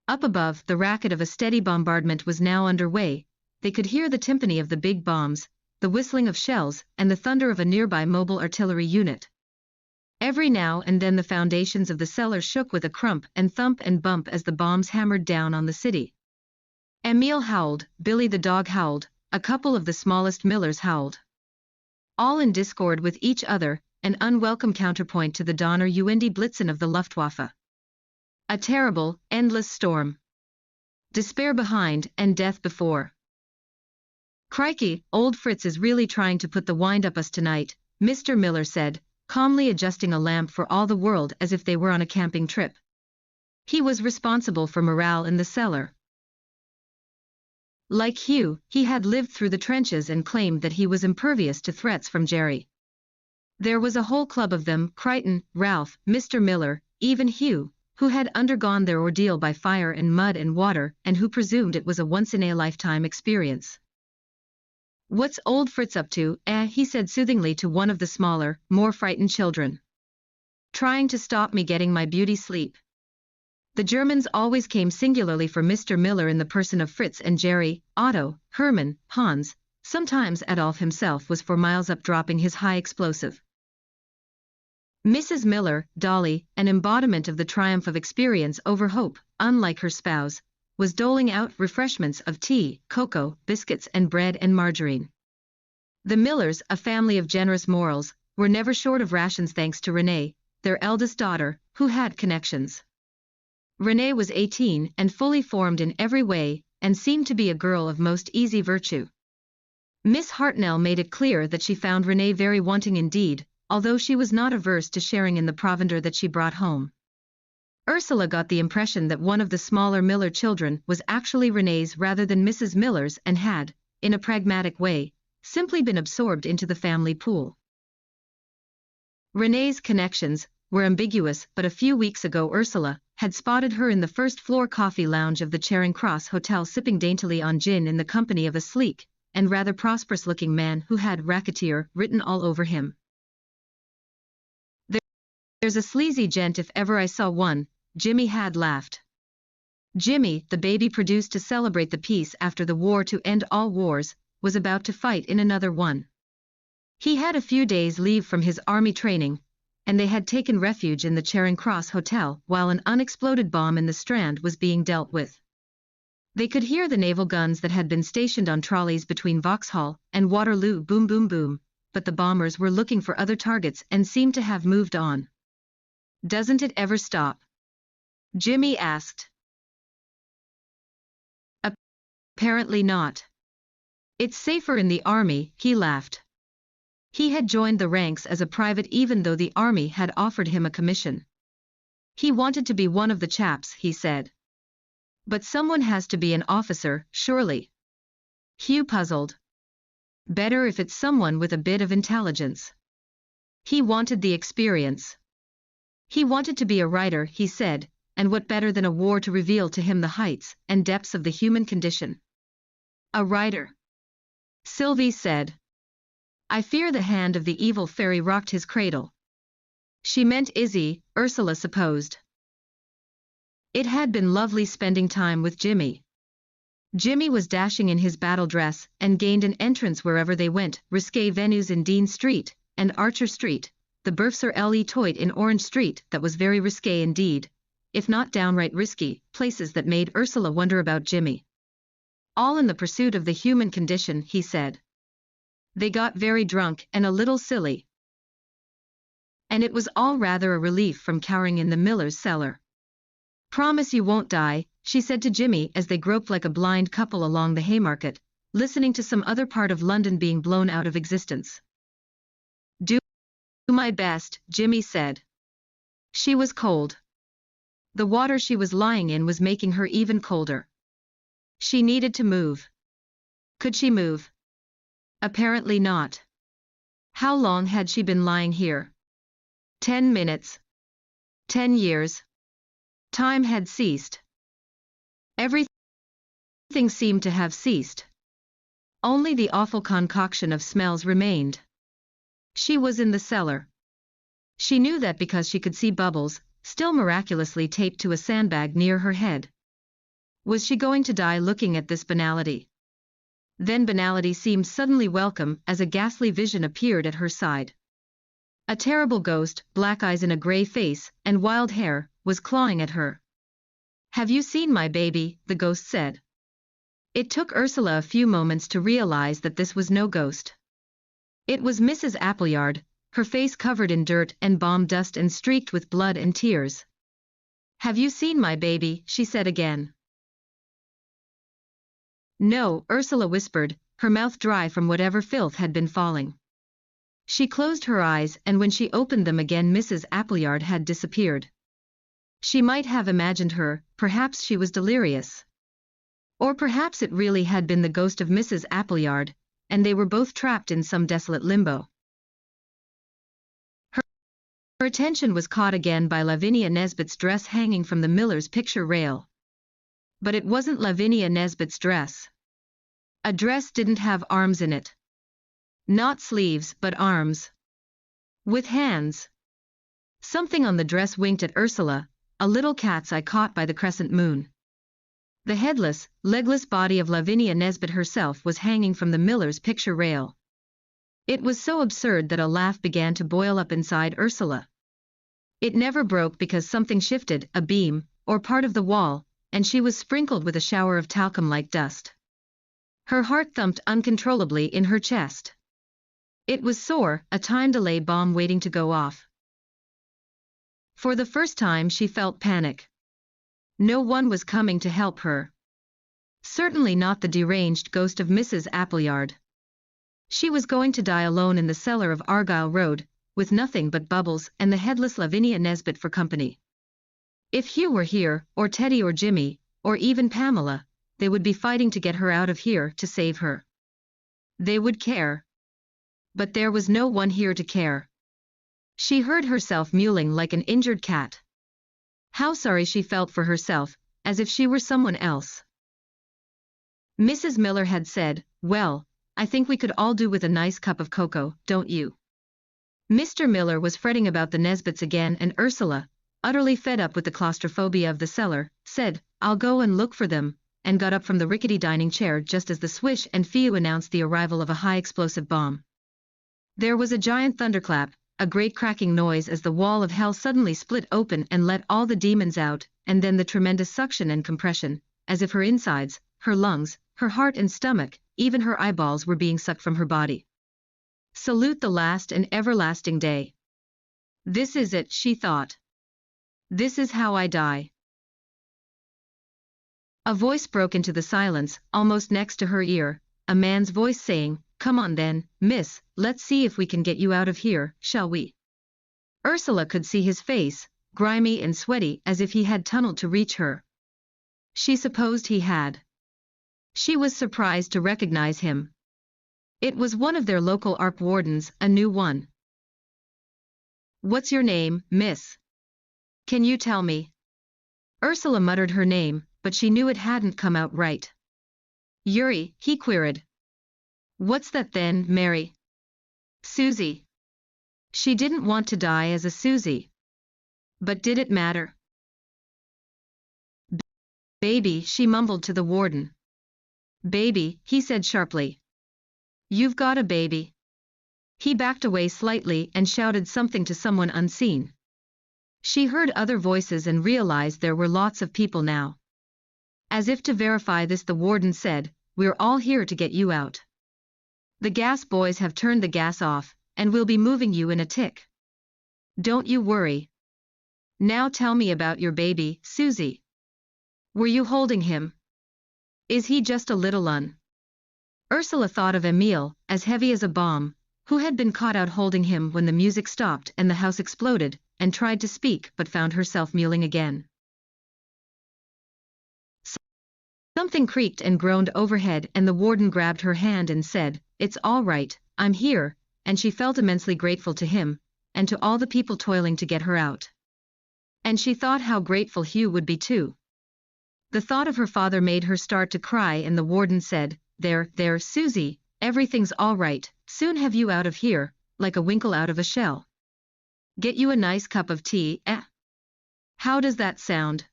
Up above, the racket of a steady bombardment was now under way. They could hear the timpani of the big bombs, the whistling of shells, and the thunder of a nearby mobile artillery unit. Every now and then the foundations of the cellar shook with a crump and thump and bump as the bombs hammered down on the city. Emile howled, Billy the dog howled, a couple of the smallest Millers howled. All in discord with each other, an unwelcome counterpoint to the Donner und Blitzen of the Luftwaffe. A terrible, endless storm. Despair behind and death before. "Crikey, old Fritz is really trying to put the wind up us tonight," Mr. Miller said, calmly adjusting a lamp for all the world as if they were on a camping trip. He was responsible for morale in the cellar. Like Hugh, he had lived through the trenches and claimed that he was impervious to threats from Jerry. There was a whole club of them, Crichton, Ralph, Mr. Miller, even Hugh, who had undergone their ordeal by fire and mud and water and who presumed it was a once-in-a-lifetime experience. "What's old Fritz up to?" He said soothingly to one of the smaller, more frightened children. "Trying to stop me getting my beauty sleep." The Germans always came singularly for Mr. Miller in the person of Fritz and Jerry, Otto, Hermann, Hans. Sometimes Adolf himself was for miles up dropping his high explosive. Mrs. Miller, Dolly, an embodiment of the triumph of experience over hope, unlike her spouse, was doling out refreshments of tea, cocoa, biscuits and bread and margarine. The Millers, a family of generous morals, were never short of rations thanks to Renee, their eldest daughter, who had connections. Renee was 18 and fully formed in every way, and seemed to be a girl of most easy virtue. Miss Hartnell made it clear that she found Renee very wanting indeed, although she was not averse to sharing in the provender that she brought home. Ursula got the impression that one of the smaller Miller children was actually Renee's rather than Mrs. Miller's and had, in a pragmatic way, simply been absorbed into the family pool. Renee's connections were ambiguous, but a few weeks ago Ursula had spotted her in the first-floor coffee lounge of the Charing Cross Hotel sipping daintily on gin in the company of a sleek and rather prosperous-looking man who had racketeer written all over him. "There's a sleazy gent if ever I saw one," Jimmy had laughed. Jimmy, the baby produced to celebrate the peace after the war to end all wars, was about to fight in another one. He had a few days' leave from his army training, and they had taken refuge in the Charing Cross Hotel while an unexploded bomb in the Strand was being dealt with. They could hear the naval guns that had been stationed on trolleys between Vauxhall and Waterloo boom boom boom, but the bombers were looking for other targets and seemed to have moved on. "Doesn't it ever stop?" Jimmy asked. "Apparently not." It's safer in the army, he laughed. He had joined the ranks as a private even though the army had offered him a commission. He wanted to be one of the chaps, he said. But someone has to be an officer, surely. Hugh puzzled. Better if it's someone with a bit of intelligence. He wanted the experience. He wanted to be a writer, he said, and what better than a war to reveal to him the heights and depths of the human condition. A writer. Sylvie said. I fear the hand of the evil fairy rocked his cradle. She meant Izzy, Ursula supposed. It had been lovely spending time with Jimmy. Jimmy was dashing in his battle dress and gained an entrance wherever they went, risque venues in Dean Street and Archer Street, the Burfs or Le Toit in Orange Street that was very risque indeed, if not downright risky, places that made Ursula wonder about Jimmy. All in the pursuit of the human condition, he said. They got very drunk and a little silly. And it was all rather a relief from cowering in the miller's cellar. Promise you won't die, she said to Jimmy as they groped like a blind couple along the Haymarket, listening to some other part of London being blown out of existence. Do my best, Jimmy said. She was cold. The water she was lying in was making her even colder. She needed to move. Could she move? Apparently not. How long had she been lying here? 10 minutes. 10 years. Time had ceased. Everything seemed to have ceased. Only the awful concoction of smells remained. She was in the cellar. She knew that because she could see bubbles, still miraculously taped to a sandbag near her head. Was she going to die looking at this banality? Then banality seemed suddenly welcome as a ghastly vision appeared at her side. A terrible ghost, black eyes in a grey face, and wild hair, was clawing at her. Have you seen my baby? The ghost said. It took Ursula a few moments to realize that this was no ghost. It was Mrs. Appleyard, her face covered in dirt and bomb dust and streaked with blood and tears. Have you seen my baby? She said again. No, Ursula whispered, her mouth dry from whatever filth had been falling. She closed her eyes and when she opened them again Mrs. Appleyard had disappeared. She might have imagined her, perhaps she was delirious. Or perhaps it really had been the ghost of Mrs. Appleyard, and they were both trapped in some desolate limbo. Her attention was caught again by Lavinia Nesbit's dress hanging from the miller's picture rail. But it wasn't Lavinia Nesbit's dress. A dress didn't have arms in it. Not sleeves, but arms. With hands. Something on the dress winked at Ursula, a little cat's eye caught by the crescent moon. The headless, legless body of Lavinia Nesbit herself was hanging from the miller's picture rail. It was so absurd that a laugh began to boil up inside Ursula. It never broke because something shifted, a beam, or part of the wall, and she was sprinkled with a shower of talcum-like dust. Her heart thumped uncontrollably in her chest. It was sore, a time delay bomb waiting to go off. For the first time she felt panic. No one was coming to help her. Certainly not the deranged ghost of Mrs. Appleyard. She was going to die alone in the cellar of Argyle Road, with nothing but Bubbles and the headless Lavinia Nesbit for company. If Hugh were here, or Teddy or Jimmy, or even Pamela, they would be fighting to get her out of here to save her. They would care. But there was no one here to care. She heard herself mewling like an injured cat. How sorry she felt for herself, as if she were someone else. Mrs. Miller had said, well, I think we could all do with a nice cup of cocoa, don't you? Mr. Miller was fretting about the Nesbits again and Ursula, utterly fed up with the claustrophobia of the cellar, said, I'll go and look for them, and got up from the rickety dining chair just as the swish and phew announced the arrival of a high-explosive bomb. There was a giant thunderclap, a great cracking noise as the wall of hell suddenly split open and let all the demons out, and then the tremendous suction and compression, as if her insides, her lungs, her heart and stomach, even her eyeballs were being sucked from her body. Salute the last and everlasting day. This is it, she thought. This is how I die. A voice broke into the silence, almost next to her ear, a man's voice saying, "Come on then, miss, let's see if we can get you out of here, shall we?" Ursula could see his face, grimy and sweaty as if he had tunneled to reach her. She supposed he had. She was surprised to recognize him. It was one of their local ARP wardens, a new one. "What's your name, miss? Can you tell me?" Ursula muttered her name, but she knew it hadn't come out right. "Yuri," he queried. "What's that then, Mary?" "Susie." She didn't want to die as a Susie. But did it matter? "Baby," she mumbled to the warden. "Baby," he said sharply. "You've got a baby." He backed away slightly and shouted something to someone unseen. She heard other voices and realized there were lots of people now. As if to verify this, the warden said, "We're all here to get you out. The gas boys have turned the gas off, and we'll be moving you in a tick. Don't you worry. Now tell me about your baby, Susie. Were you holding him? Is he just a little un?" Ursula thought of Emile, as heavy as a bomb, who had been caught out holding him when the music stopped and the house exploded, and tried to speak but found herself mewling again. Something creaked and groaned overhead, and the warden grabbed her hand and said, "It's all right, I'm here," and she felt immensely grateful to him, and to all the people toiling to get her out. And she thought how grateful Hugh would be too. The thought of her father made her start to cry, and the warden said, There, Susie, everything's all right, soon have you out of here, like a winkle out of a shell. Get you a nice cup of tea, eh? How does that sound?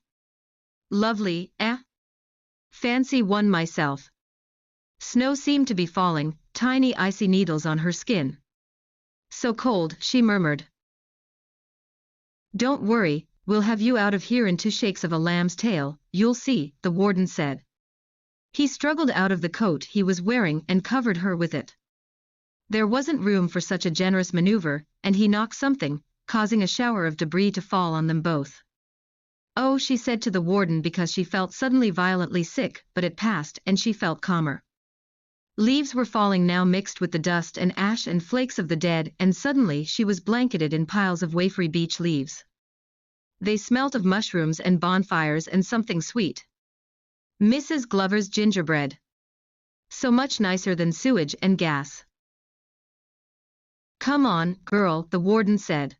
Lovely, eh? Fancy one myself." Snow seemed to be falling, tiny icy needles on her skin. "So cold," she murmured. "Don't worry, we'll have you out of here in 2 shakes of a lamb's tail, you'll see," the warden said. He struggled out of the coat he was wearing and covered her with it. There wasn't room for such a generous maneuver, and he knocked something, causing a shower of debris to fall on them both. "Oh," she said to the warden because she felt suddenly violently sick, but it passed and she felt calmer. Leaves were falling now mixed with the dust and ash and flakes of the dead, and suddenly she was blanketed in piles of wafery beech leaves. They smelt of mushrooms and bonfires and something sweet. Mrs. Glover's gingerbread. So much nicer than sewage and gas. "Come on, girl," the warden said.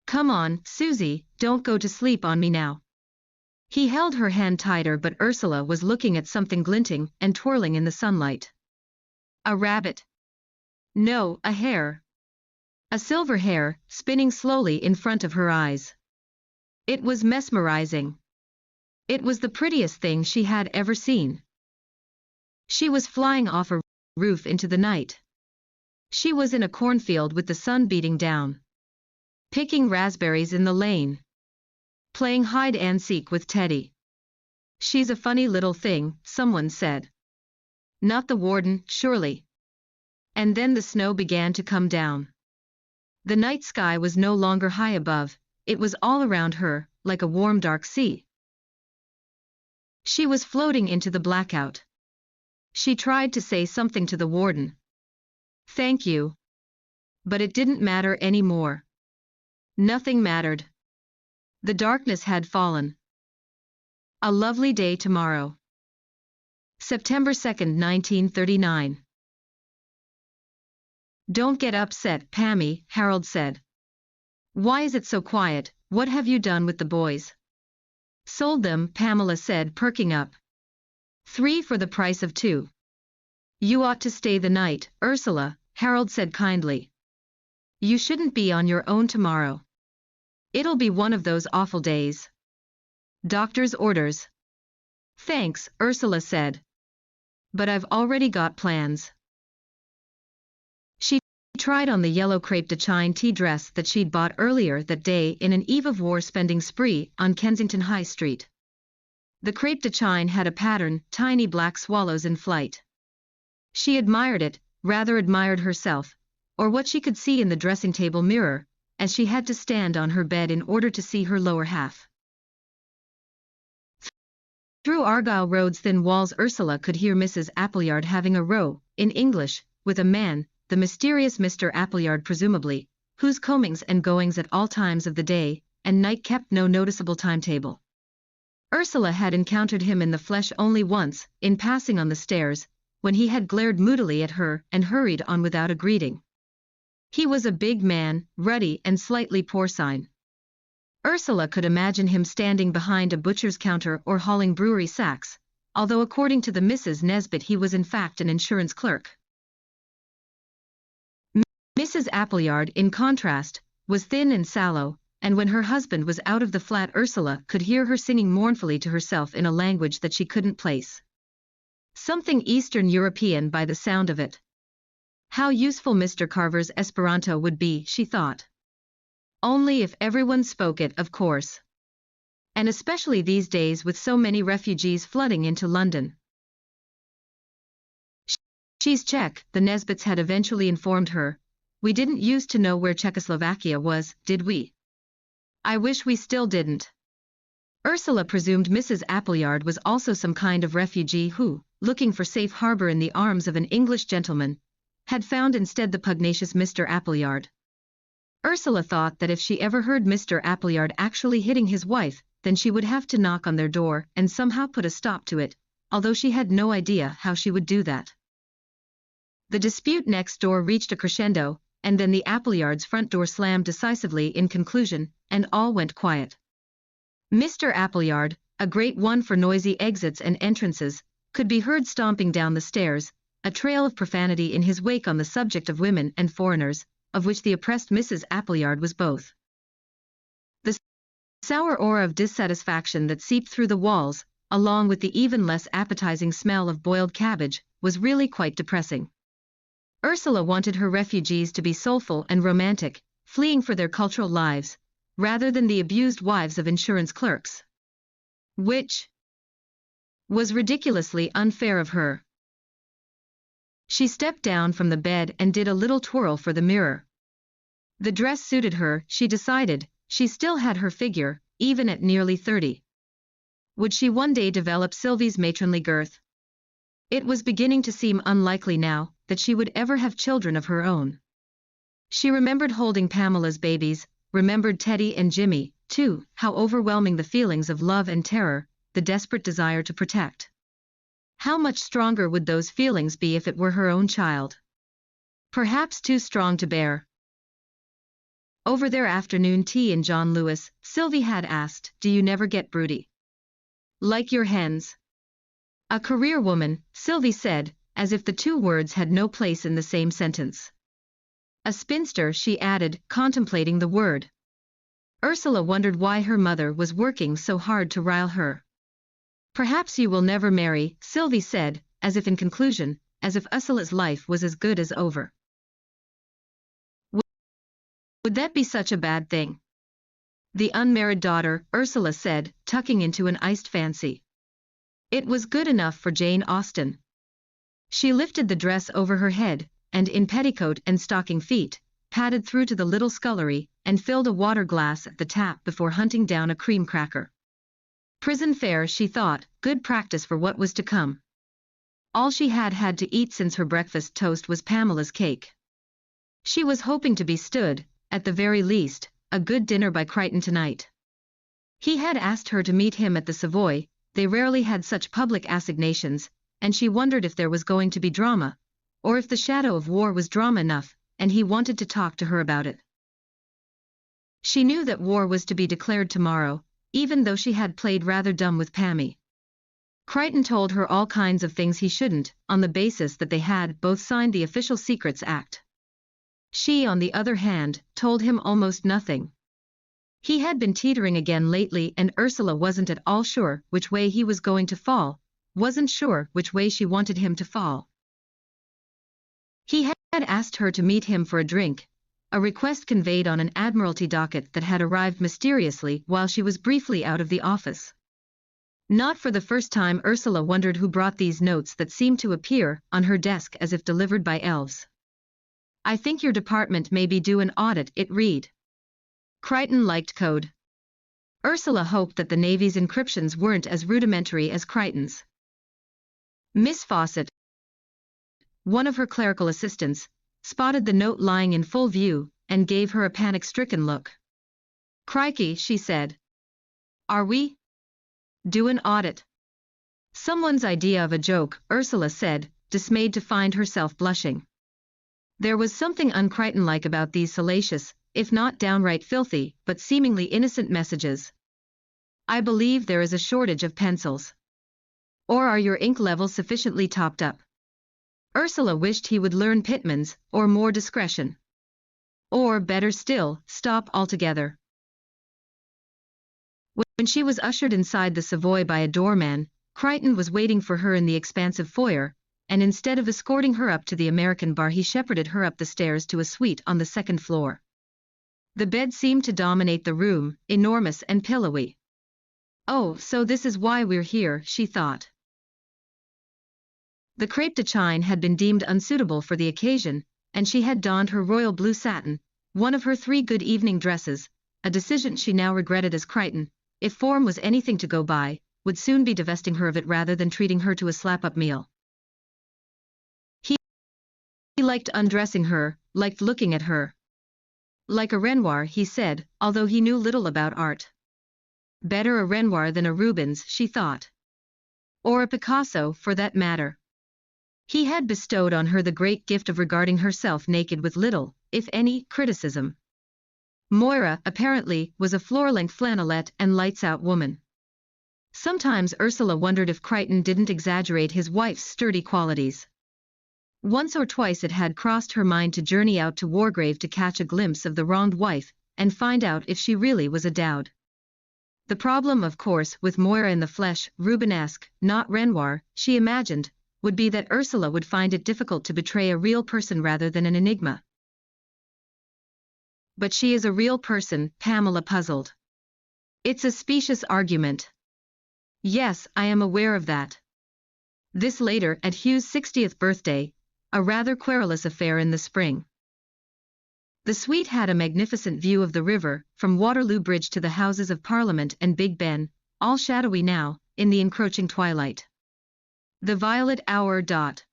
"Come on, Susie, don't go to sleep on me now." He held her hand tighter, but Ursula was looking at something glinting and twirling in the sunlight. A rabbit. No, a hare. A silver hare, spinning slowly in front of her eyes. It was mesmerizing. It was the prettiest thing she had ever seen. She was flying off a roof into the night. She was in a cornfield with the sun beating down. Picking raspberries in the lane. Playing hide and seek with Teddy. "She's a funny little thing," someone said. Not the warden, surely. And then the snow began to come down. The night sky was no longer high above, it was all around her, like a warm dark sea. She was floating into the blackout. She tried to say something to the warden. "Thank you." But it didn't matter anymore. Nothing mattered. The darkness had fallen. A lovely day tomorrow. September 2nd, 1939. "Don't get upset, Pammy," Harold said. "Why is it so quiet? What have you done with the boys?" "Sold them," Pamela said, perking up. 3 for the price of 2. "You ought to stay the night, Ursula," Harold said kindly. "You shouldn't be on your own tomorrow. It'll be one of those awful days." "Doctor's orders." "Thanks," Ursula said. "But I've already got plans." She tried on the yellow crepe de chine tea dress that she'd bought earlier that day in an Eve of War spending spree on Kensington High Street. The crepe de chine had a pattern, tiny black swallows in flight. She admired it, rather admired herself, or what she could see in the dressing table mirror, as she had to stand on her bed in order to see her lower half. Through Argyle Road's thin walls Ursula could hear Mrs. Appleyard having a row, in English, with a man, the mysterious Mr. Appleyard presumably, whose comings and goings at all times of the day and night kept no noticeable timetable. Ursula had encountered him in the flesh only once, in passing on the stairs, when he had glared moodily at her and hurried on without a greeting. He was a big man, ruddy and slightly porcine. Ursula could imagine him standing behind a butcher's counter or hauling brewery sacks, although according to the Mrs. Nesbit he was in fact an insurance clerk. Mrs. Appleyard, in contrast, was thin and sallow, and when her husband was out of the flat Ursula could hear her singing mournfully to herself in a language that she couldn't place. Something Eastern European by the sound of it. How useful Mr. Carver's Esperanto would be, she thought. Only if everyone spoke it, of course. And especially these days with so many refugees flooding into London. She's Czech, the Nesbits had eventually informed her. We didn't used to know where Czechoslovakia was, did we? I wish we still didn't. Ursula presumed Mrs. Appleyard was also some kind of refugee who, looking for safe harbor in the arms of an English gentleman, had found instead the pugnacious Mr. Appleyard. Ursula thought that if she ever heard Mr. Appleyard actually hitting his wife, then she would have to knock on their door and somehow put a stop to it, although she had no idea how she would do that. The dispute next door reached a crescendo, and then the Appleyards' front door slammed decisively in conclusion, and all went quiet. Mr. Appleyard, a great one for noisy exits and entrances, could be heard stomping down the stairs, a trail of profanity in his wake on the subject of women and foreigners, of which the oppressed Mrs. Appleyard was both. The sour aura of dissatisfaction that seeped through the walls, along with the even less appetizing smell of boiled cabbage, was really quite depressing. Ursula wanted her refugees to be soulful and romantic, fleeing for their cultural lives, rather than the abused wives of insurance clerks. Which was ridiculously unfair of her. She stepped down from the bed and did a little twirl for the mirror. The dress suited her, she decided. She still had her figure, even at nearly 30. Would she one day develop Sylvie's matronly girth? It was beginning to seem unlikely now that she would ever have children of her own. She remembered holding Pamela's babies, remembered Teddy and Jimmy, too, how overwhelming the feelings of love and terror, the desperate desire to protect. How much stronger would those feelings be if it were her own child? Perhaps too strong to bear. Over their afternoon tea in John Lewis, Sylvie had asked, "Do you never get broody? Like your hens?" A career woman, Sylvie said, as if the two words had no place in the same sentence. A spinster, she added, contemplating the word. Ursula wondered why her mother was working so hard to rile her. "Perhaps you will never marry," Sylvie said, as if in conclusion, as if Ursula's life was as good as over. Would that be such a bad thing? The unmarried daughter, Ursula said, tucking into an iced fancy. It was good enough for Jane Austen. She lifted the dress over her head, and in petticoat and stocking feet, padded through to the little scullery, and filled a water glass at the tap before hunting down a cream cracker. Prison fare, she thought, good practice for what was to come. All she had had to eat since her breakfast toast was Pamela's cake. She was hoping to be stood, at the very least, a good dinner by Crichton tonight. He had asked her to meet him at the Savoy. They rarely had such public assignations, and she wondered if there was going to be drama, or if the shadow of war was drama enough, and he wanted to talk to her about it. She knew that war was to be declared tomorrow, even though she had played rather dumb with Pammy. Crichton told her all kinds of things he shouldn't, on the basis that they had both signed the Official Secrets Act. She, on the other hand, told him almost nothing. He had been teetering again lately, and Ursula wasn't at all sure which way he was going to fall, wasn't sure which way she wanted him to fall. He had asked her to meet him for a drink, a request conveyed on an Admiralty docket that had arrived mysteriously while she was briefly out of the office. Not for the first time Ursula wondered who brought these notes that seemed to appear on her desk as if delivered by elves. "I think your department may be due an audit," it read. Crichton liked code. Ursula hoped that the Navy's encryptions weren't as rudimentary as Crichton's. Miss Fawcett, one of her clerical assistants, spotted the note lying in full view, and gave her a panic-stricken look. "Crikey," she said. "Are we due an audit?" "Someone's idea of a joke," Ursula said, dismayed to find herself blushing. There was something un-Crichton-like about these salacious, if not downright filthy, but seemingly innocent messages. "I believe there is a shortage of pencils. Or are your ink levels sufficiently topped up?" Ursula wished he would learn Pitman's, or more discretion. Or, better still, stop altogether. When she was ushered inside the Savoy by a doorman, Crichton was waiting for her in the expansive foyer, and instead of escorting her up to the American bar he shepherded her up the stairs to a suite on the second floor. The bed seemed to dominate the room, enormous and pillowy. "Oh, so this is why we're here," she thought. The crêpe de chine had been deemed unsuitable for the occasion, and she had donned her royal blue satin, one of her 3 good evening dresses, a decision she now regretted as Crichton, if form was anything to go by, would soon be divesting her of it rather than treating her to a slap-up meal. He liked undressing her, liked looking at her. Like a Renoir, he said, although he knew little about art. Better a Renoir than a Rubens, she thought. Or a Picasso, for that matter. He had bestowed on her the great gift of regarding herself naked with little, if any, criticism. Moira, apparently, was a floor-length flannelette and lights-out woman. Sometimes Ursula wondered if Crichton didn't exaggerate his wife's sturdy qualities. Once or twice it had crossed her mind to journey out to Wargrave to catch a glimpse of the wronged wife, and find out if she really was a dowd. The problem, of course, with Moira in the flesh, Rubenesque, not Renoir, she imagined, would be that Ursula would find it difficult to betray a real person rather than an enigma. "But she is a real person," Pamela puzzled. "It's a specious argument." "Yes, I am aware of that." This later, at Hugh's 60th birthday, a rather querulous affair in the spring. The suite had a magnificent view of the river, from Waterloo Bridge to the Houses of Parliament and Big Ben, all shadowy now, in the encroaching twilight. The violet hour dot.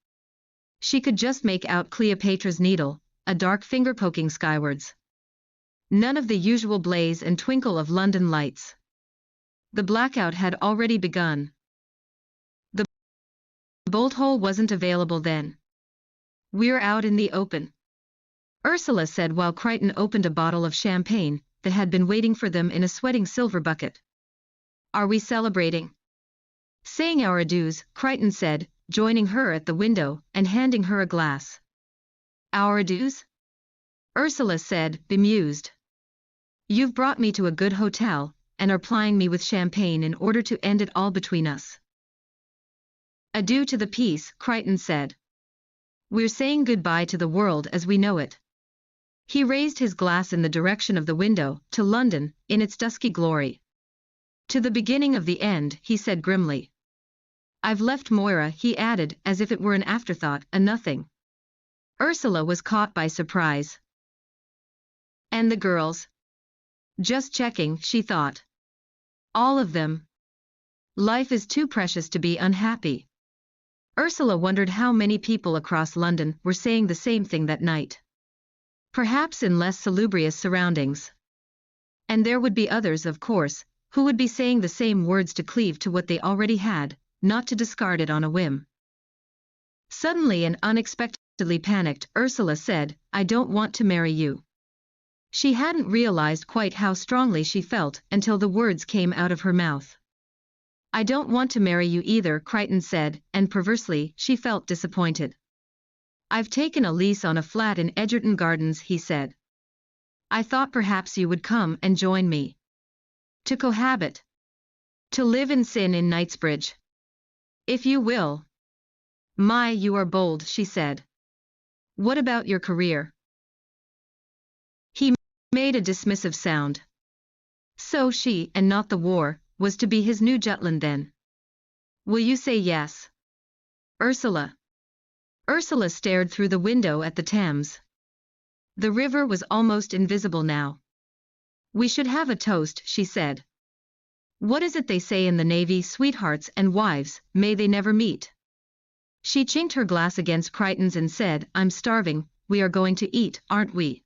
She could just make out Cleopatra's Needle, a dark finger poking skywards. None of the usual blaze and twinkle of London lights. The blackout had already begun. The bolt hole wasn't available then. "We're out in the open," Ursula said while Crichton opened a bottle of champagne that had been waiting for them in a sweating silver bucket. "Are we celebrating?" Saying our adieus, Crichton said, joining her at the window and handing her a glass. "Our adieus?" Ursula said, bemused. "You've brought me to a good hotel, and are plying me with champagne in order to end it all between us." "Adieu to the peace," Crichton said. "We're saying goodbye to the world as we know it." He raised his glass in the direction of the window, to London, in its dusky glory. "To the beginning of the end," he said grimly. "I've left Moira," he added, as if it were an afterthought, a nothing. Ursula was caught by surprise. "And the girls?" "Just checking," she thought. "All of them. Life is too precious to be unhappy." Ursula wondered how many people across London were saying the same thing that night. Perhaps in less salubrious surroundings. And there would be others, of course, who would be saying the same words to cleave to what they already had, not to discard it on a whim. Suddenly and unexpectedly panicked, Ursula said, "I don't want to marry you." She hadn't realized quite how strongly she felt until the words came out of her mouth. "I don't want to marry you either," Crichton said, and perversely, she felt disappointed. "I've taken a lease on a flat in Edgerton Gardens," he said. "I thought perhaps you would come and join me. To cohabit. To live in sin in Knightsbridge. If you will." "My, you are bold," she said. "What about your career?" He made a dismissive sound. So she, and not the war, was to be his new Jutland then. "Will you say yes?" "Ursula." Ursula stared through the window at the Thames. The river was almost invisible now. "We should have a toast," she said. What is it they say in the Navy, sweethearts and wives, may they never meet? She chinked her glass against Crichton's and said, I'm starving, we are going to eat, aren't we?